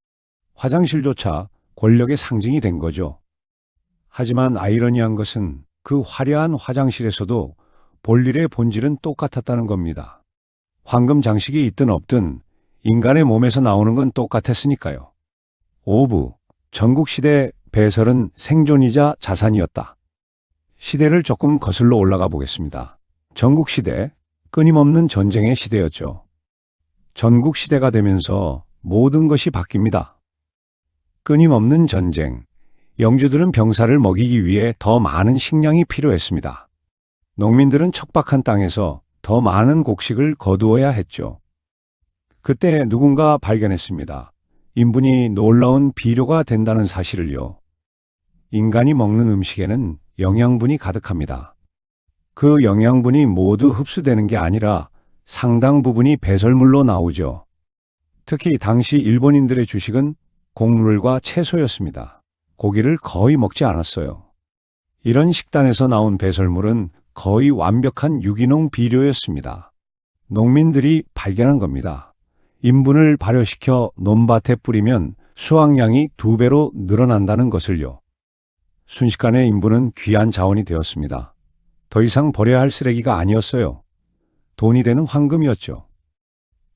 화장실조차 권력의 상징이 된 거죠. 하지만 아이러니한 것은 그 화려한 화장실에서도 볼일의 본질은 똑같았다는 겁니다. 황금 장식이 있든 없든 인간의 몸에서 나오는 건 똑같았으니까요. 5부, 전국시대 배설은 생존이자 자산이었다. 시대를 조금 거슬러 올라가 보겠습니다. 전국시대, 끊임없는 전쟁의 시대였죠. 전국시대가 되면서 모든 것이 바뀝니다. 끊임없는 전쟁, 영주들은 병사를 먹이기 위해 더 많은 식량이 필요했습니다. 농민들은 척박한 땅에서 더 많은 곡식을 거두어야 했죠. 그때 누군가 발견했습니다. 인분이 놀라운 비료가 된다는 사실을요. 인간이 먹는 음식에는 영양분이 가득합니다. 그 영양분이 모두 흡수되는 게 아니라 상당 부분이 배설물로 나오죠. 특히 당시 일본인들의 주식은 곡물과 채소였습니다. 고기를 거의 먹지 않았어요. 이런 식단에서 나온 배설물은 거의 완벽한 유기농 비료였습니다. 농민들이 발견한 겁니다. 인분을 발효시켜 논밭에 뿌리면 수확량이 2배로 늘어난다는 것을요. 순식간에 인분은 귀한 자원이 되었습니다. 더 이상 버려야 할 쓰레기가 아니었어요. 돈이 되는 황금이었죠.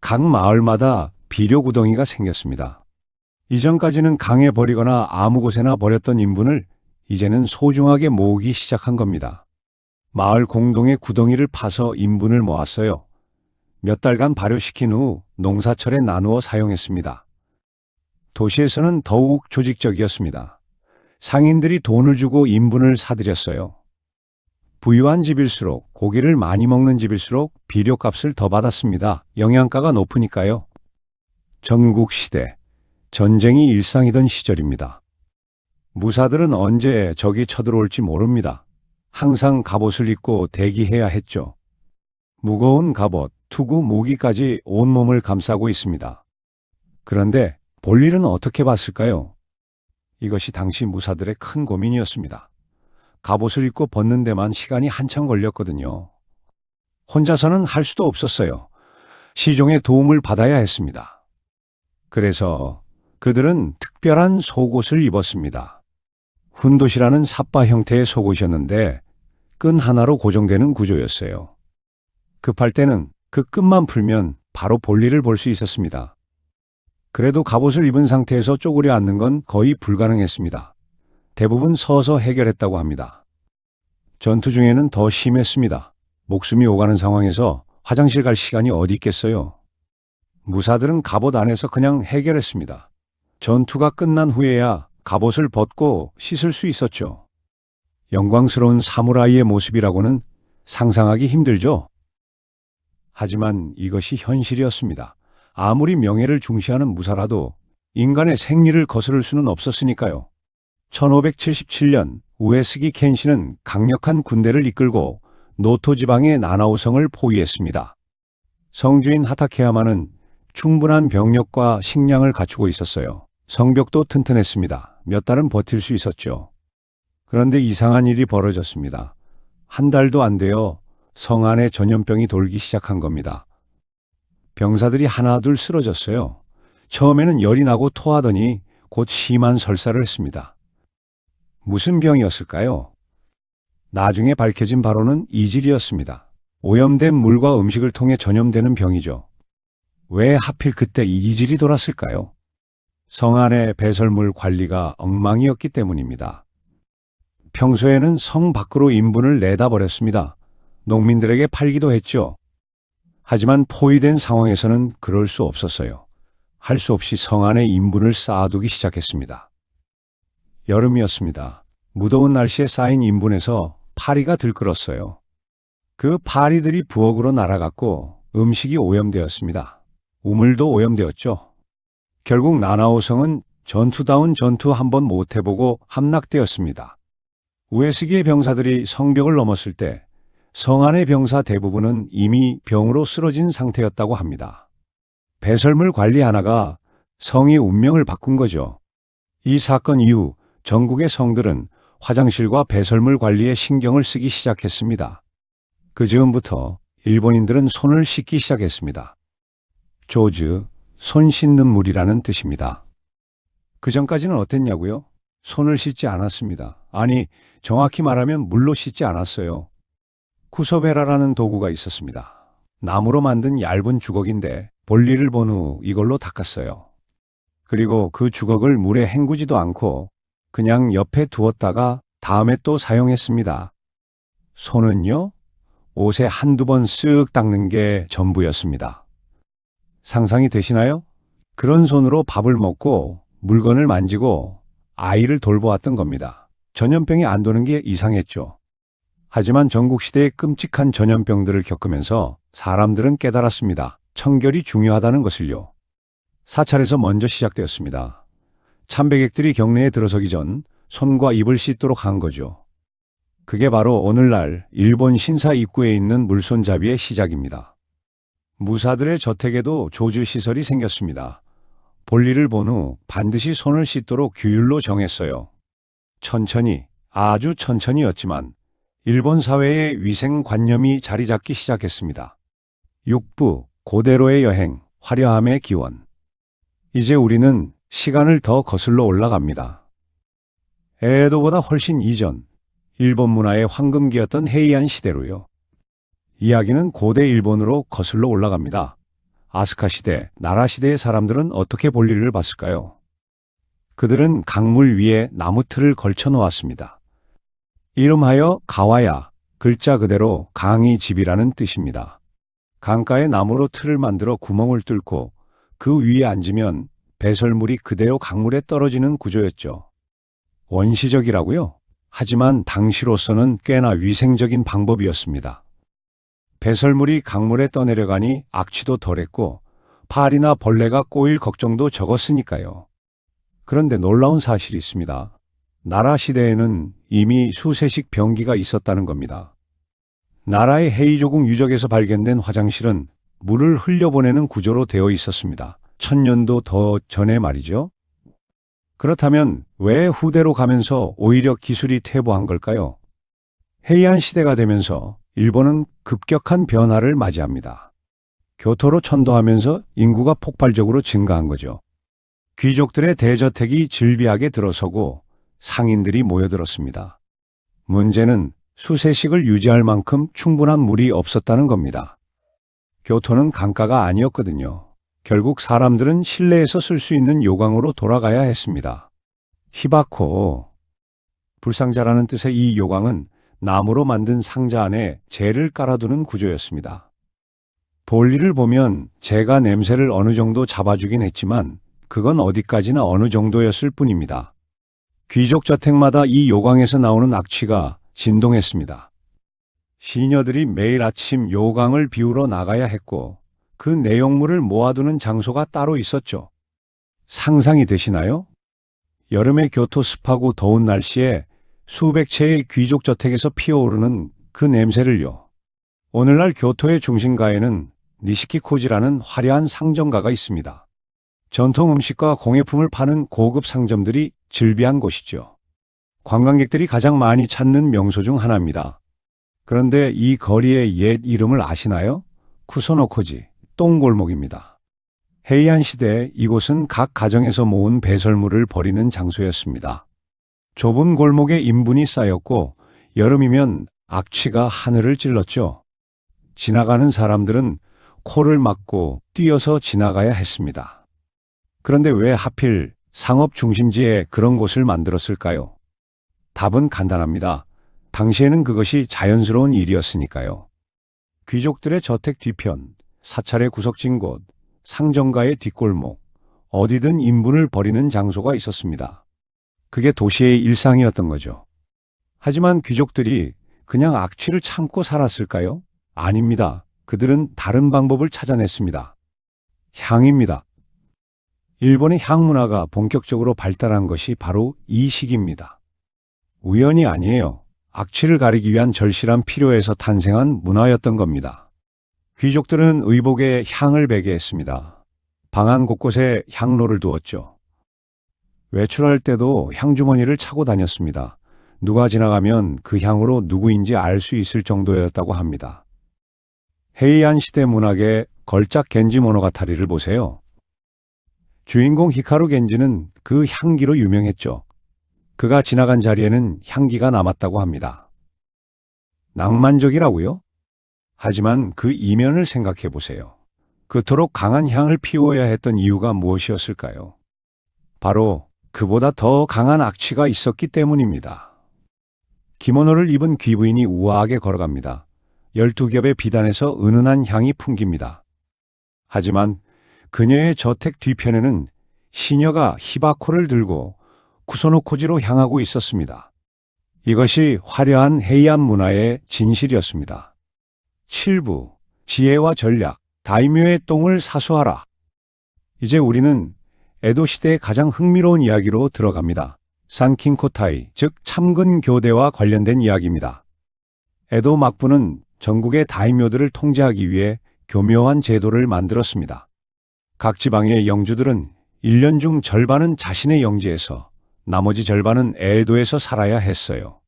각 마을마다 비료 구덩이가 생겼습니다. 이전까지는 강에 버리거나 아무 곳에나 버렸던 인분을 이제는 소중하게 모으기 시작한 겁니다. 마을 공동의 구덩이를 파서 인분을 모았어요. 몇 달간 발효시킨 후 농사철에 나누어 사용했습니다. 도시에서는 더욱 조직적이었습니다. 상인들이 돈을 주고 인분을 사들였어요. 부유한 집일수록, 고기를 많이 먹는 집일수록 비료값을 더 받았습니다. 영양가가 높으니까요. 전국시대, 전쟁이 일상이던 시절입니다. 무사들은 언제 적이 쳐들어올지 모릅니다. 항상 갑옷을 입고 대기해야 했죠. 무거운 갑옷, 투구, 무기까지 온몸을 감싸고 있습니다. 그런데 볼일은 어떻게 봤을까요? 이것이 당시 무사들의 큰 고민이었습니다. 갑옷을 입고 벗는 데만 시간이 한참 걸렸거든요. 혼자서는 할 수도 없었어요. 시종의 도움을 받아야 했습니다. 그래서 그들은 특별한 속옷을 입었습니다. 훈돛이라는 삿바 형태의 속옷이었는데 끈 하나로 고정되는 구조였어요. 급할 때는 그 끈만 풀면 바로 볼일을 볼 수 있었습니다. 그래도 갑옷을 입은 상태에서 쪼그려 앉는 건 거의 불가능했습니다. 대부분 서서 해결했다고 합니다. 전투 중에는 더 심했습니다. 목숨이 오가는 상황에서 화장실 갈 시간이 어디 있겠어요. 무사들은 갑옷 안에서 그냥 해결했습니다. 전투가 끝난 후에야 갑옷을 벗고 씻을 수 있었죠. 영광스러운 사무라이의 모습이라고는 상상하기 힘들죠. 하지만 이것이 현실이었습니다. 아무리 명예를 중시하는 무사라도 인간의 생리를 거스를 수는 없었으니까요. 1577년 우에스기 켄시는 강력한 군대를 이끌고 노토 지방의 나나오성을 포위했습니다. 성주인 하타케야마는 충분한 병력과 식량을 갖추고 있었어요. 성벽도 튼튼했습니다. 몇 달은 버틸 수 있었죠. 그런데 이상한 일이 벌어졌습니다. 한 달도 안 되어 성 안에 전염병이 돌기 시작한 겁니다. 병사들이 하나둘 쓰러졌어요. 처음에는 열이 나고 토하더니 곧 심한 설사를 했습니다. 무슨 병이었을까요? 나중에 밝혀진 바로는 이질이었습니다. 오염된 물과 음식을 통해 전염되는 병이죠. 왜 하필 그때 이질이 돌았을까요? 성 안의 배설물 관리가 엉망이었기 때문입니다. 평소에는 성 밖으로 인분을 내다 버렸습니다. 농민들에게 팔기도 했죠. 하지만 포위된 상황에서는 그럴 수 없었어요. 할 수 없이 성 안에 인분을 쌓아두기 시작했습니다. 여름이었습니다. 무더운 날씨에 쌓인 인분에서 파리가 들끓었어요. 그 파리들이 부엌으로 날아갔고 음식이 오염되었습니다. 우물도 오염되었죠. 결국 나나오성은 전투다운 전투 한번 못 해보고 함락되었습니다. 우에스기의 병사들이 성벽을 넘었을 때 성 안의 병사 대부분은 이미 병으로 쓰러진 상태였다고 합니다. 배설물 관리 하나가 성의 운명을 바꾼 거죠. 이 사건 이후 전국의 성들은 화장실과 배설물 관리에 신경을 쓰기 시작했습니다. 그 즈음부터 일본인들은 손을 씻기 시작했습니다. 조즈, 손 씻는 물이라는 뜻입니다. 그 전까지는 어땠냐고요? 손을 씻지 않았습니다. 아니, 정확히 말하면 물로 씻지 않았어요. 쿠소베라라는 도구가 있었습니다. 나무로 만든 얇은 주걱인데 볼일을 본 후 이걸로 닦았어요. 그리고 그 주걱을 물에 헹구지도 않고 그냥 옆에 두었다가 다음에 또 사용했습니다. 손은요? 옷에 한두 번 쓱 닦는 게 전부였습니다. 상상이 되시나요? 그런 손으로 밥을 먹고 물건을 만지고 아이를 돌보았던 겁니다. 전염병이 안 도는 게 이상했죠. 하지만 전국시대의 끔찍한 전염병들을 겪으면서 사람들은 깨달았습니다. 청결이 중요하다는 것을요. 사찰에서 먼저 시작되었습니다. 참배객들이 경내에 들어서기 전 손과 입을 씻도록 한 거죠. 그게 바로 오늘날 일본 신사 입구에 있는 물손잡이의 시작입니다. 무사들의 저택에도 조주시설이 생겼습니다. 볼일을 본 후 반드시 손을 씻도록 규율로 정했어요. 천천히, 아주 천천히였지만 일본 사회의 위생관념이 자리 잡기 시작했습니다. 육부, 고대로의 여행, 화려함의 기원. 이제 우리는 시간을 더 거슬러 올라갑니다. 에도보다 훨씬 이전, 일본 문화의 황금기였던 헤이안 시대로요. 이야기는 고대 일본으로 거슬러 올라갑니다. 아스카 시대, 나라 시대의 사람들은 어떻게 볼일을 봤을까요? 그들은 강물 위에 나무 틀을 걸쳐 놓았습니다. 이름하여 가와야, 글자 그대로 강이 집이라는 뜻입니다. 강가에 나무로 틀을 만들어 구멍을 뚫고 그 위에 앉으면 배설물이 그대로 강물에 떨어지는 구조였죠. 원시적이라고요? 하지만 당시로서는 꽤나 위생적인 방법이었습니다. 배설물이 강물에 떠내려가니 악취도 덜했고 파리나 벌레가 꼬일 걱정도 적었으니까요. 그런데 놀라운 사실이 있습니다. 나라 시대에는 이미 수세식 변기가 있었다는 겁니다. 나라의 헤이조궁 유적에서 발견된 화장실은 물을 흘려보내는 구조로 되어 있었습니다. 1000년도 더 전에 말이죠. 그렇다면 왜 후대로 가면서 오히려 기술이 퇴보한 걸까요? 헤이안 시대가 되면서 일본은 급격한 변화를 맞이합니다. 교토로 천도하면서 인구가 폭발적으로 증가한 거죠. 귀족들의 대저택이 즐비하게 들어서고 상인들이 모여들었습니다. 문제는 수세식을 유지할 만큼 충분한 물이 없었다는 겁니다. 교토는 강가가 아니었거든요. 결국 사람들은 실내에서 쓸 수 있는 요강으로 돌아가야 했습니다. 히바코, 불상자라는 뜻의 이 요강은 나무로 만든 상자 안에 재를 깔아두는 구조였습니다. 볼일을 보면 재가 냄새를 어느 정도 잡아주긴 했지만 그건 어디까지나 어느 정도였을 뿐입니다. 귀족 저택마다 이 요강에서 나오는 악취가 진동했습니다. 시녀들이 매일 아침 요강을 비우러 나가야 했고 그 내용물을 모아두는 장소가 따로 있었죠. 상상이 되시나요? 여름의 교토 습하고 더운 날씨에 수백 채의 귀족 저택에서 피어오르는 그 냄새를요. 오늘날 교토의 중심가에는 니시키코지라는 화려한 상점가가 있습니다. 전통 음식과 공예품을 파는 고급 상점들이 즐비한 곳이죠. 관광객들이 가장 많이 찾는 명소 중 하나입니다. 그런데 이 거리의 옛 이름을 아시나요? 쿠소노코지, 똥골목입니다. 헤이안 시대 이곳은 각 가정에서 모은 배설물을 버리는 장소였습니다. 좁은 골목에 인분이 쌓였고 여름이면 악취가 하늘을 찔렀죠. 지나가는 사람들은 코를 막고 뛰어서 지나가야 했습니다. 그런데 왜 하필 상업 중심지에 그런 곳을 만들었을까요? 답은 간단합니다. 당시에는 그것이 자연스러운 일이었으니까요. 귀족들의 저택 뒤편, 사찰의 구석진 곳, 상점가의 뒷골목, 어디든 인분을 버리는 장소가 있었습니다. 그게 도시의 일상이었던 거죠. 하지만 귀족들이 그냥 악취를 참고 살았을까요? 아닙니다. 그들은 다른 방법을 찾아냈습니다. 향입니다. 일본의 향 문화가 본격적으로 발달한 것이 바로 이 시기입니다. 우연이 아니에요. 악취를 가리기 위한 절실한 필요에서 탄생한 문화였던 겁니다. 귀족들은 의복에 향을 배게 했습니다. 방 안 곳곳에 향로를 두었죠. 외출할 때도 향주머니를 차고 다녔습니다. 누가 지나가면 그 향으로 누구인지 알 수 있을 정도였다고 합니다. 헤이안 시대 문학의 걸작 겐지 모노가타리를 보세요. 주인공 히카루 겐지는 그 향기로 유명했죠. 그가 지나간 자리에는 향기가 남았다고 합니다. 낭만적이라고요? 하지만 그 이면을 생각해 보세요. 그토록 강한 향을 피워야 했던 이유가 무엇이었을까요? 바로 그보다 더 강한 악취가 있었기 때문입니다. 기모노를 입은 귀부인이 우아하게 걸어갑니다. 12겹의 비단에서 은은한 향이 풍깁니다. 하지만 그녀의 저택 뒤편에는 시녀가 히바코를 들고 쿠소노코지로 향하고 있었습니다. 이것이 화려한 헤이안 문화의 진실이었습니다. 7부 지혜와 전략, 다이묘의 똥을 사수하라. 이제 우리는 에도 시대의 가장 흥미로운 이야기로 들어갑니다. 산킨코타이, 즉 참근 교대와 관련된 이야기입니다. 에도 막부는 전국의 다이묘들을 통제하기 위해 교묘한 제도를 만들었습니다. 각 지방의 영주들은 1년 중 절반은 자신의 영지에서, 나머지 절반은 에도에서 살아야 했어요.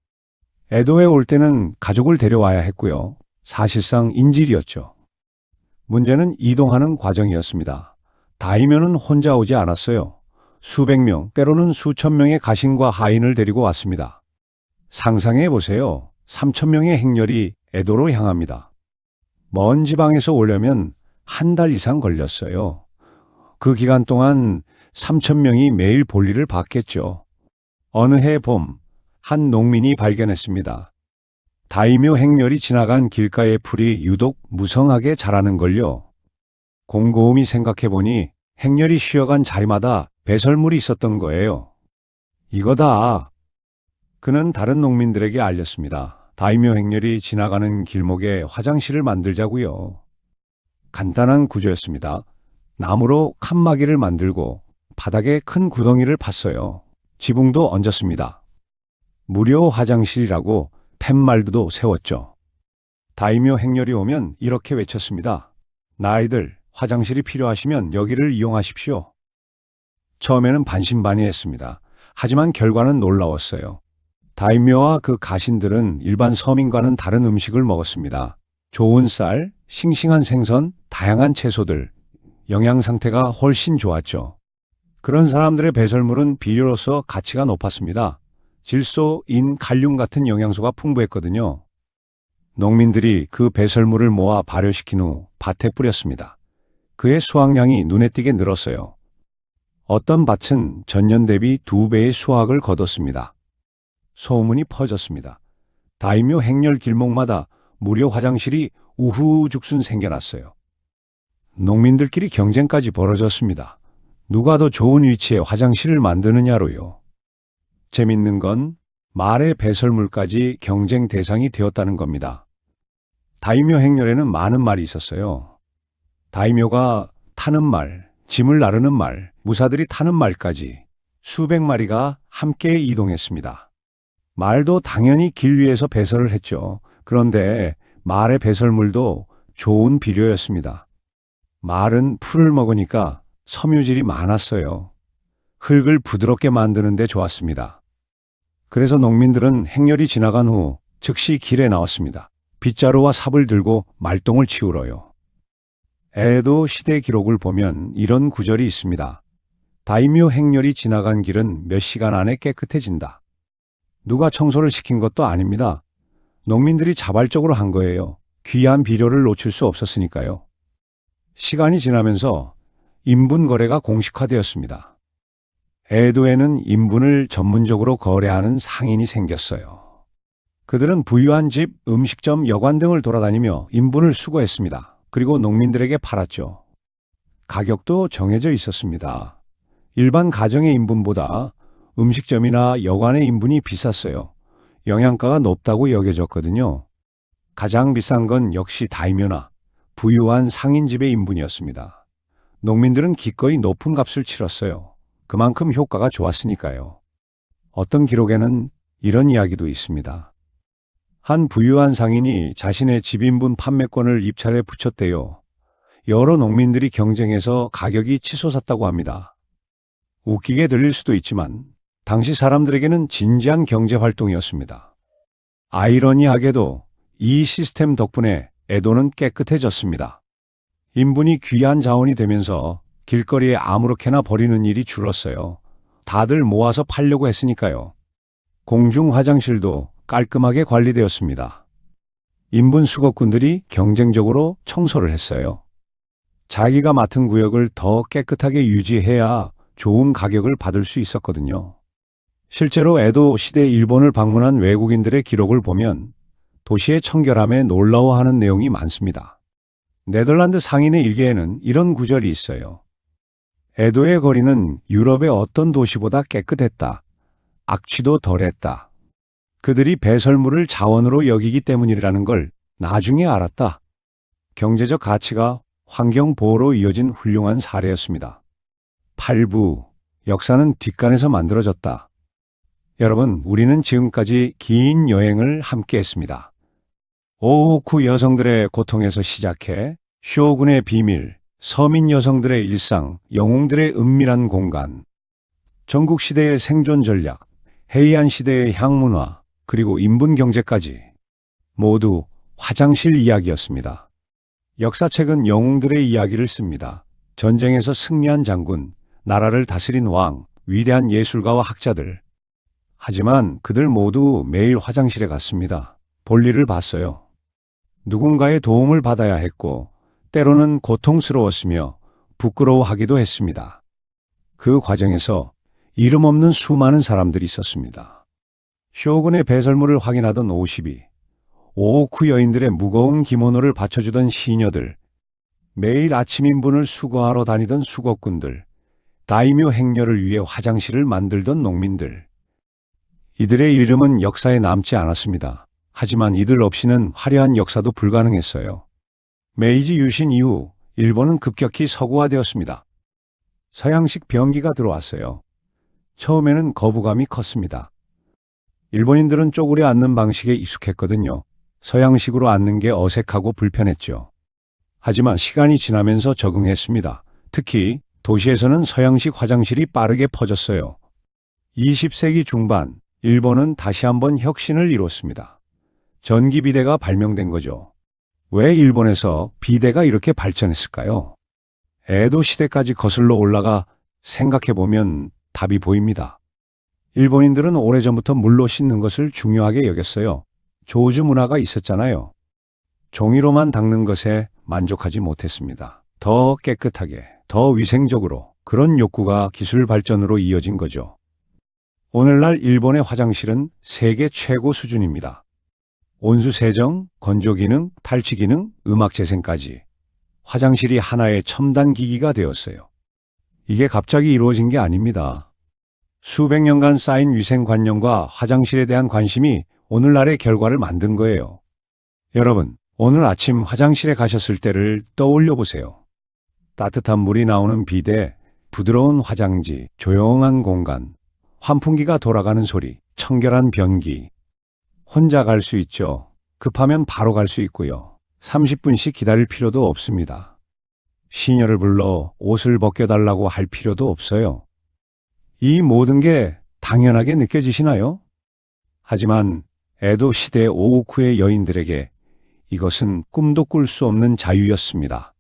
에도에 올 때는 가족을 데려와야 했고요. 사실상 인질이었죠. 문제는 이동하는 과정이었습니다. 다이묘는 혼자 오지 않았어요. 수백 명, 때로는 수천 명의 가신과 하인을 데리고 왔습니다. 상상해 보세요. 3천 명의 행렬이 에도로 향합니다. 먼 지방에서 오려면 한 달 이상 걸렸어요. 그 기간 동안 3천 명이 매일 볼일을 봤겠죠. 어느 해 봄, 한 농민이 발견했습니다. 다이묘 행렬이 지나간 길가의 풀이 유독 무성하게 자라는 걸요. 곰곰이 생각해보니 행렬이 쉬어간 자리마다 배설물이 있었던 거예요. 이거다. 그는 다른 농민들에게 알렸습니다. 다이묘 행렬이 지나가는 길목에 화장실을 만들자고요. 간단한 구조였습니다. 나무로 칸막이를 만들고 바닥에 큰 구덩이를 팠어요. 지붕도 얹었습니다. 무료 화장실이라고 팻말도 세웠죠. 다이묘 행렬이 오면 이렇게 외쳤습니다. 나이들, 화장실이 필요하시면 여기를 이용하십시오. 처음에는 반신반의했습니다. 하지만 결과는 놀라웠어요. 다이묘와 그 가신들은 일반 서민과는 다른 음식을 먹었습니다. 좋은 쌀, 싱싱한 생선, 다양한 채소들, 영양 상태가 훨씬 좋았죠. 그런 사람들의 배설물은 비료로서 가치가 높았습니다. 질소, 인, 칼륨 같은 영양소가 풍부했거든요. 농민들이 그 배설물을 모아 발효시킨 후 밭에 뿌렸습니다. 그의 수확량이 눈에 띄게 늘었어요. 어떤 밭은 전년 대비 2배의 수확을 거뒀습니다. 소문이 퍼졌습니다. 다이묘 행렬 길목마다 무료 화장실이 우후죽순 생겨났어요. 농민들끼리 경쟁까지 벌어졌습니다. 누가 더 좋은 위치에 화장실을 만드느냐로요. 재밌는 건 말의 배설물까지 경쟁 대상이 되었다는 겁니다. 다이묘 행렬에는 많은 말이 있었어요. 다이묘가 타는 말, 짐을 나르는 말, 무사들이 타는 말까지 수백 마리가 함께 이동했습니다. 말도 당연히 길 위에서 배설을 했죠. 그런데 말의 배설물도 좋은 비료였습니다. 말은 풀을 먹으니까 섬유질이 많았어요. 흙을 부드럽게 만드는 데 좋았습니다. 그래서 농민들은 행렬이 지나간 후 즉시 길에 나왔습니다. 빗자루와 삽을 들고 말똥을 치우러요. 에도 시대 기록을 보면 이런 구절이 있습니다. 다이묘 행렬이 지나간 길은 몇 시간 안에 깨끗해진다. 누가 청소를 시킨 것도 아닙니다. 농민들이 자발적으로 한 거예요. 귀한 비료를 놓칠 수 없었으니까요. 시간이 지나면서 인분 거래가 공식화되었습니다. 에도에는 인분을 전문적으로 거래하는 상인이 생겼어요. 그들은 부유한 집, 음식점, 여관 등을 돌아다니며 인분을 수거했습니다. 그리고 농민들에게 팔았죠. 가격도 정해져 있었습니다. 일반 가정의 인분보다 음식점이나 여관의 인분이 비쌌어요. 영양가가 높다고 여겨졌거든요. 가장 비싼 건 역시 다이묘나 부유한 상인집의 인분이었습니다. 농민들은 기꺼이 높은 값을 치렀어요. 그만큼 효과가 좋았으니까요. 어떤 기록에는 이런 이야기도 있습니다. 한 부유한 상인이 자신의 집인분 판매권을 입찰에 붙였대요. 여러 농민들이 경쟁해서 가격이 치솟았다고 합니다. 웃기게 들릴 수도 있지만 당시 사람들에게는 진지한 경제 활동이었습니다. 아이러니하게도 이 시스템 덕분에 에도는 깨끗해졌습니다. 인분이 귀한 자원이 되면서 길거리에 아무렇게나 버리는 일이 줄었어요. 다들 모아서 팔려고 했으니까요. 공중 화장실도 깔끔하게 관리되었습니다. 인분 수거꾼들이 경쟁적으로 청소를 했어요. 자기가 맡은 구역을 더 깨끗하게 유지해야 좋은 가격을 받을 수 있었거든요. 실제로 에도 시대 일본을 방문한 외국인들의 기록을 보면 도시의 청결함에 놀라워하는 내용이 많습니다. 네덜란드 상인의 일기에는 이런 구절이 있어요. 에도의 거리는 유럽의 어떤 도시보다 깨끗했다. 악취도 덜했다. 그들이 배설물을 자원으로 여기기 때문이라는 걸 나중에 알았다. 경제적 가치가 환경 보호로 이어진 훌륭한 사례였습니다. 8부 역사는 뒷간에서 만들어졌다. 여러분, 우리는 지금까지 긴 여행을 함께 했습니다. 오호쿠 여성들의 고통에서 시작해 쇼군의 비밀, 서민 여성들의 일상, 영웅들의 은밀한 공간, 전국시대의 생존 전략, 헤이안 시대의 향문화, 그리고 인분 경제까지 모두 화장실 이야기였습니다. 역사책은 영웅들의 이야기를 씁니다. 전쟁에서 승리한 장군, 나라를 다스린 왕, 위대한 예술가와 학자들. 하지만 그들 모두 매일 화장실에 갔습니다. 볼일을 봤어요. 누군가의 도움을 받아야 했고, 때로는 고통스러웠으며 부끄러워하기도 했습니다. 그 과정에서 이름 없는 수많은 사람들이 있었습니다. 쇼군의 배설물을 확인하던 오시비, 오호쿠 여인들의 무거운 기모노를 받쳐주던 시녀들, 매일 아침 인분을 수거하러 다니던 수거꾼들, 다이묘 행렬을 위해 화장실을 만들던 농민들. 이들의 이름은 역사에 남지 않았습니다. 하지만 이들 없이는 화려한 역사도 불가능했어요. 메이지 유신 이후 일본은 급격히 서구화되었습니다. 서양식 변기가 들어왔어요. 처음에는 거부감이 컸습니다. 일본인들은 쪼그려 앉는 방식에 익숙했거든요. 서양식으로 앉는 게 어색하고 불편했죠. 하지만 시간이 지나면서 적응했습니다. 특히 도시에서는 서양식 화장실이 빠르게 퍼졌어요. 20세기 중반, 일본은 다시 한번 혁신을 이뤘습니다. 전기 비데가 발명된 거죠. 왜 일본에서 비데가 이렇게 발전했을까요? 에도 시대까지 거슬러 올라가 생각해보면 답이 보입니다. 일본인들은 오래전부터 물로 씻는 것을 중요하게 여겼어요. 조주 문화가 있었잖아요. 종이로만 닦는 것에 만족하지 못했습니다. 더 깨끗하게, 더 위생적으로, 그런 욕구가 기술 발전으로 이어진 거죠. 오늘날 일본의 화장실은 세계 최고 수준입니다. 온수 세정, 건조 기능, 탈취 기능, 음악 재생까지 화장실이 하나의 첨단 기기가 되었어요. 이게 갑자기 이루어진 게 아닙니다. 수백 년간 쌓인 위생관념과 화장실에 대한 관심이 오늘날의 결과를 만든 거예요. 여러분, 오늘 아침 화장실에 가셨을 때를 떠올려 보세요. 따뜻한 물이 나오는 비데, 부드러운 화장지, 조용한 공간, 환풍기가 돌아가는 소리, 청결한 변기. 혼자 갈 수 있죠. 급하면 바로 갈 수 있고요. 30분씩 기다릴 필요도 없습니다. 시녀를 불러 옷을 벗겨달라고 할 필요도 없어요. 이 모든 게 당연하게 느껴지시나요? 하지만 에도 시대 오호쿠의 여인들에게 이것은 꿈도 꿀 수 없는 자유였습니다.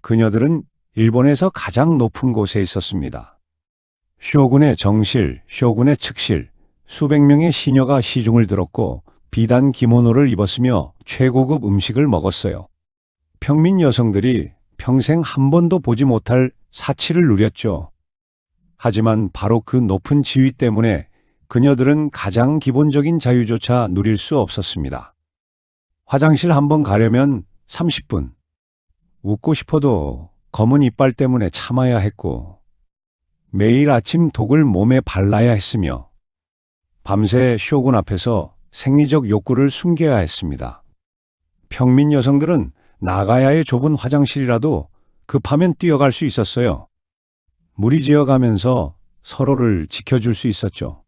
그녀들은 일본에서 가장 높은 곳에 있었습니다. 쇼군의 정실, 쇼군의 측실, 수백 명의 시녀가 시중을 들었고 비단 기모노를 입었으며 최고급 음식을 먹었어요. 평민 여성들이 평생 한 번도 보지 못할 사치를 누렸죠. 하지만 바로 그 높은 지위 때문에 그녀들은 가장 기본적인 자유조차 누릴 수 없었습니다. 화장실 한 번 가려면 30분. 웃고 싶어도 검은 이빨 때문에 참아야 했고, 매일 아침 독을 몸에 발라야 했으며, 밤새 쇼군 앞에서 생리적 욕구를 숨겨야 했습니다. 평민 여성들은 나가야의 좁은 화장실이라도 급하면 뛰어갈 수 있었어요. 무리지어가면서 서로를 지켜줄 수 있었죠.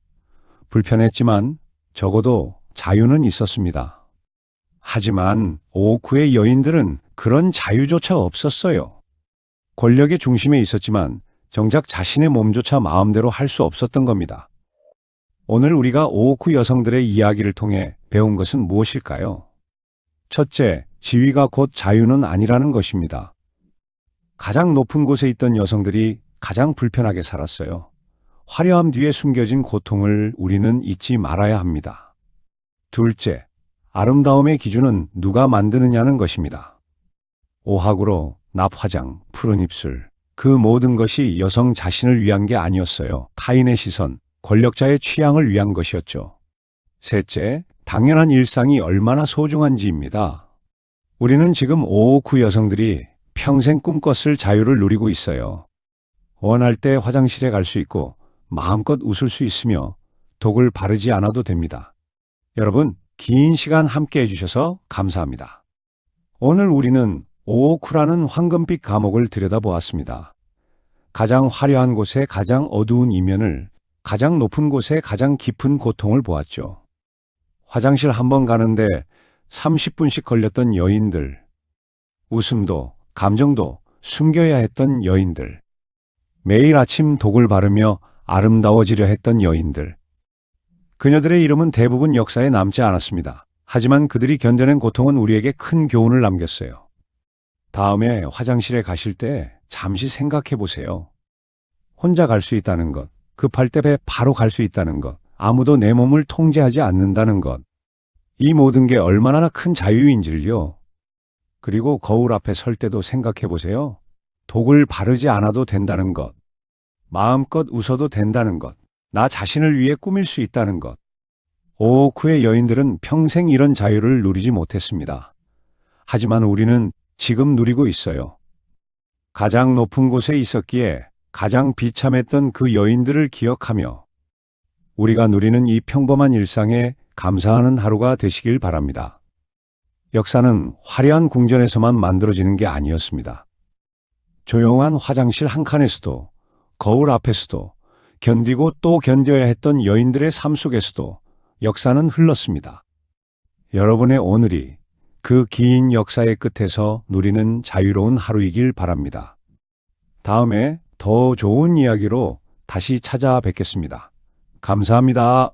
불편했지만 적어도 자유는 있었습니다. 하지만 오호쿠의 여인들은 그런 자유조차 없었어요. 권력의 중심에 있었지만 정작 자신의 몸조차 마음대로 할 수 없었던 겁니다. 오늘 우리가 오호쿠 여성들의 이야기를 통해 배운 것은 무엇일까요? 첫째, 지위가 곧 자유는 아니라는 것입니다. 가장 높은 곳에 있던 여성들이 가장 불편하게 살았어요. 화려함 뒤에 숨겨진 고통을 우리는 잊지 말아야 합니다. 둘째, 아름다움의 기준은 누가 만드느냐는 것입니다. 오하구로, 납화장, 푸른 입술, 그 모든 것이 여성 자신을 위한 게 아니었어요. 타인의 시선, 권력자의 취향을 위한 것이었죠. 셋째, 당연한 일상이 얼마나 소중한지입니다. 우리는 지금 오호쿠 여성들이 평생 꿈꿨을 자유를 누리고 있어요. 원할 때 화장실에 갈 수 있고 마음껏 웃을 수 있으며 독을 바르지 않아도 됩니다. 여러분, 긴 시간 함께 해주셔서 감사합니다. 오늘 우리는 오오쿠라는 황금빛 감옥을 들여다보았습니다. 가장 화려한 곳에 가장 어두운 이면을, 가장 높은 곳에 가장 깊은 고통을 보았죠. 화장실 한 번 가는데 30분씩 걸렸던 여인들, 웃음도 감정도 숨겨야 했던 여인들, 매일 아침 독을 바르며 아름다워지려 했던 여인들. 그녀들의 이름은 대부분 역사에 남지 않았습니다. 하지만 그들이 견뎌낸 고통은 우리에게 큰 교훈을 남겼어요. 다음에 화장실에 가실 때 잠시 생각해 보세요. 혼자 갈 수 있다는 것, 급할 때 바로 갈 수 있다는 것, 아무도 내 몸을 통제하지 않는다는 것. 이 모든 게 얼마나 큰 자유인지를요. 그리고 거울 앞에 설 때도 생각해 보세요. 독을 바르지 않아도 된다는 것, 마음껏 웃어도 된다는 것, 나 자신을 위해 꾸밀 수 있다는 것. 오오쿠의 여인들은 평생 이런 자유를 누리지 못했습니다. 하지만 우리는 지금 누리고 있어요. 가장 높은 곳에 있었기에 가장 비참했던 그 여인들을 기억하며 우리가 누리는 이 평범한 일상에 감사하는 하루가 되시길 바랍니다. 역사는 화려한 궁전에서만 만들어지는 게 아니었습니다. 조용한 화장실 한 칸에서도, 거울 앞에서도, 견디고 또 견뎌야 했던 여인들의 삶 속에서도 역사는 흘렀습니다. 여러분의 오늘이 그 긴 역사의 끝에서 누리는 자유로운 하루이길 바랍니다. 다음에 더 좋은 이야기로 다시 찾아뵙겠습니다. 감사합니다.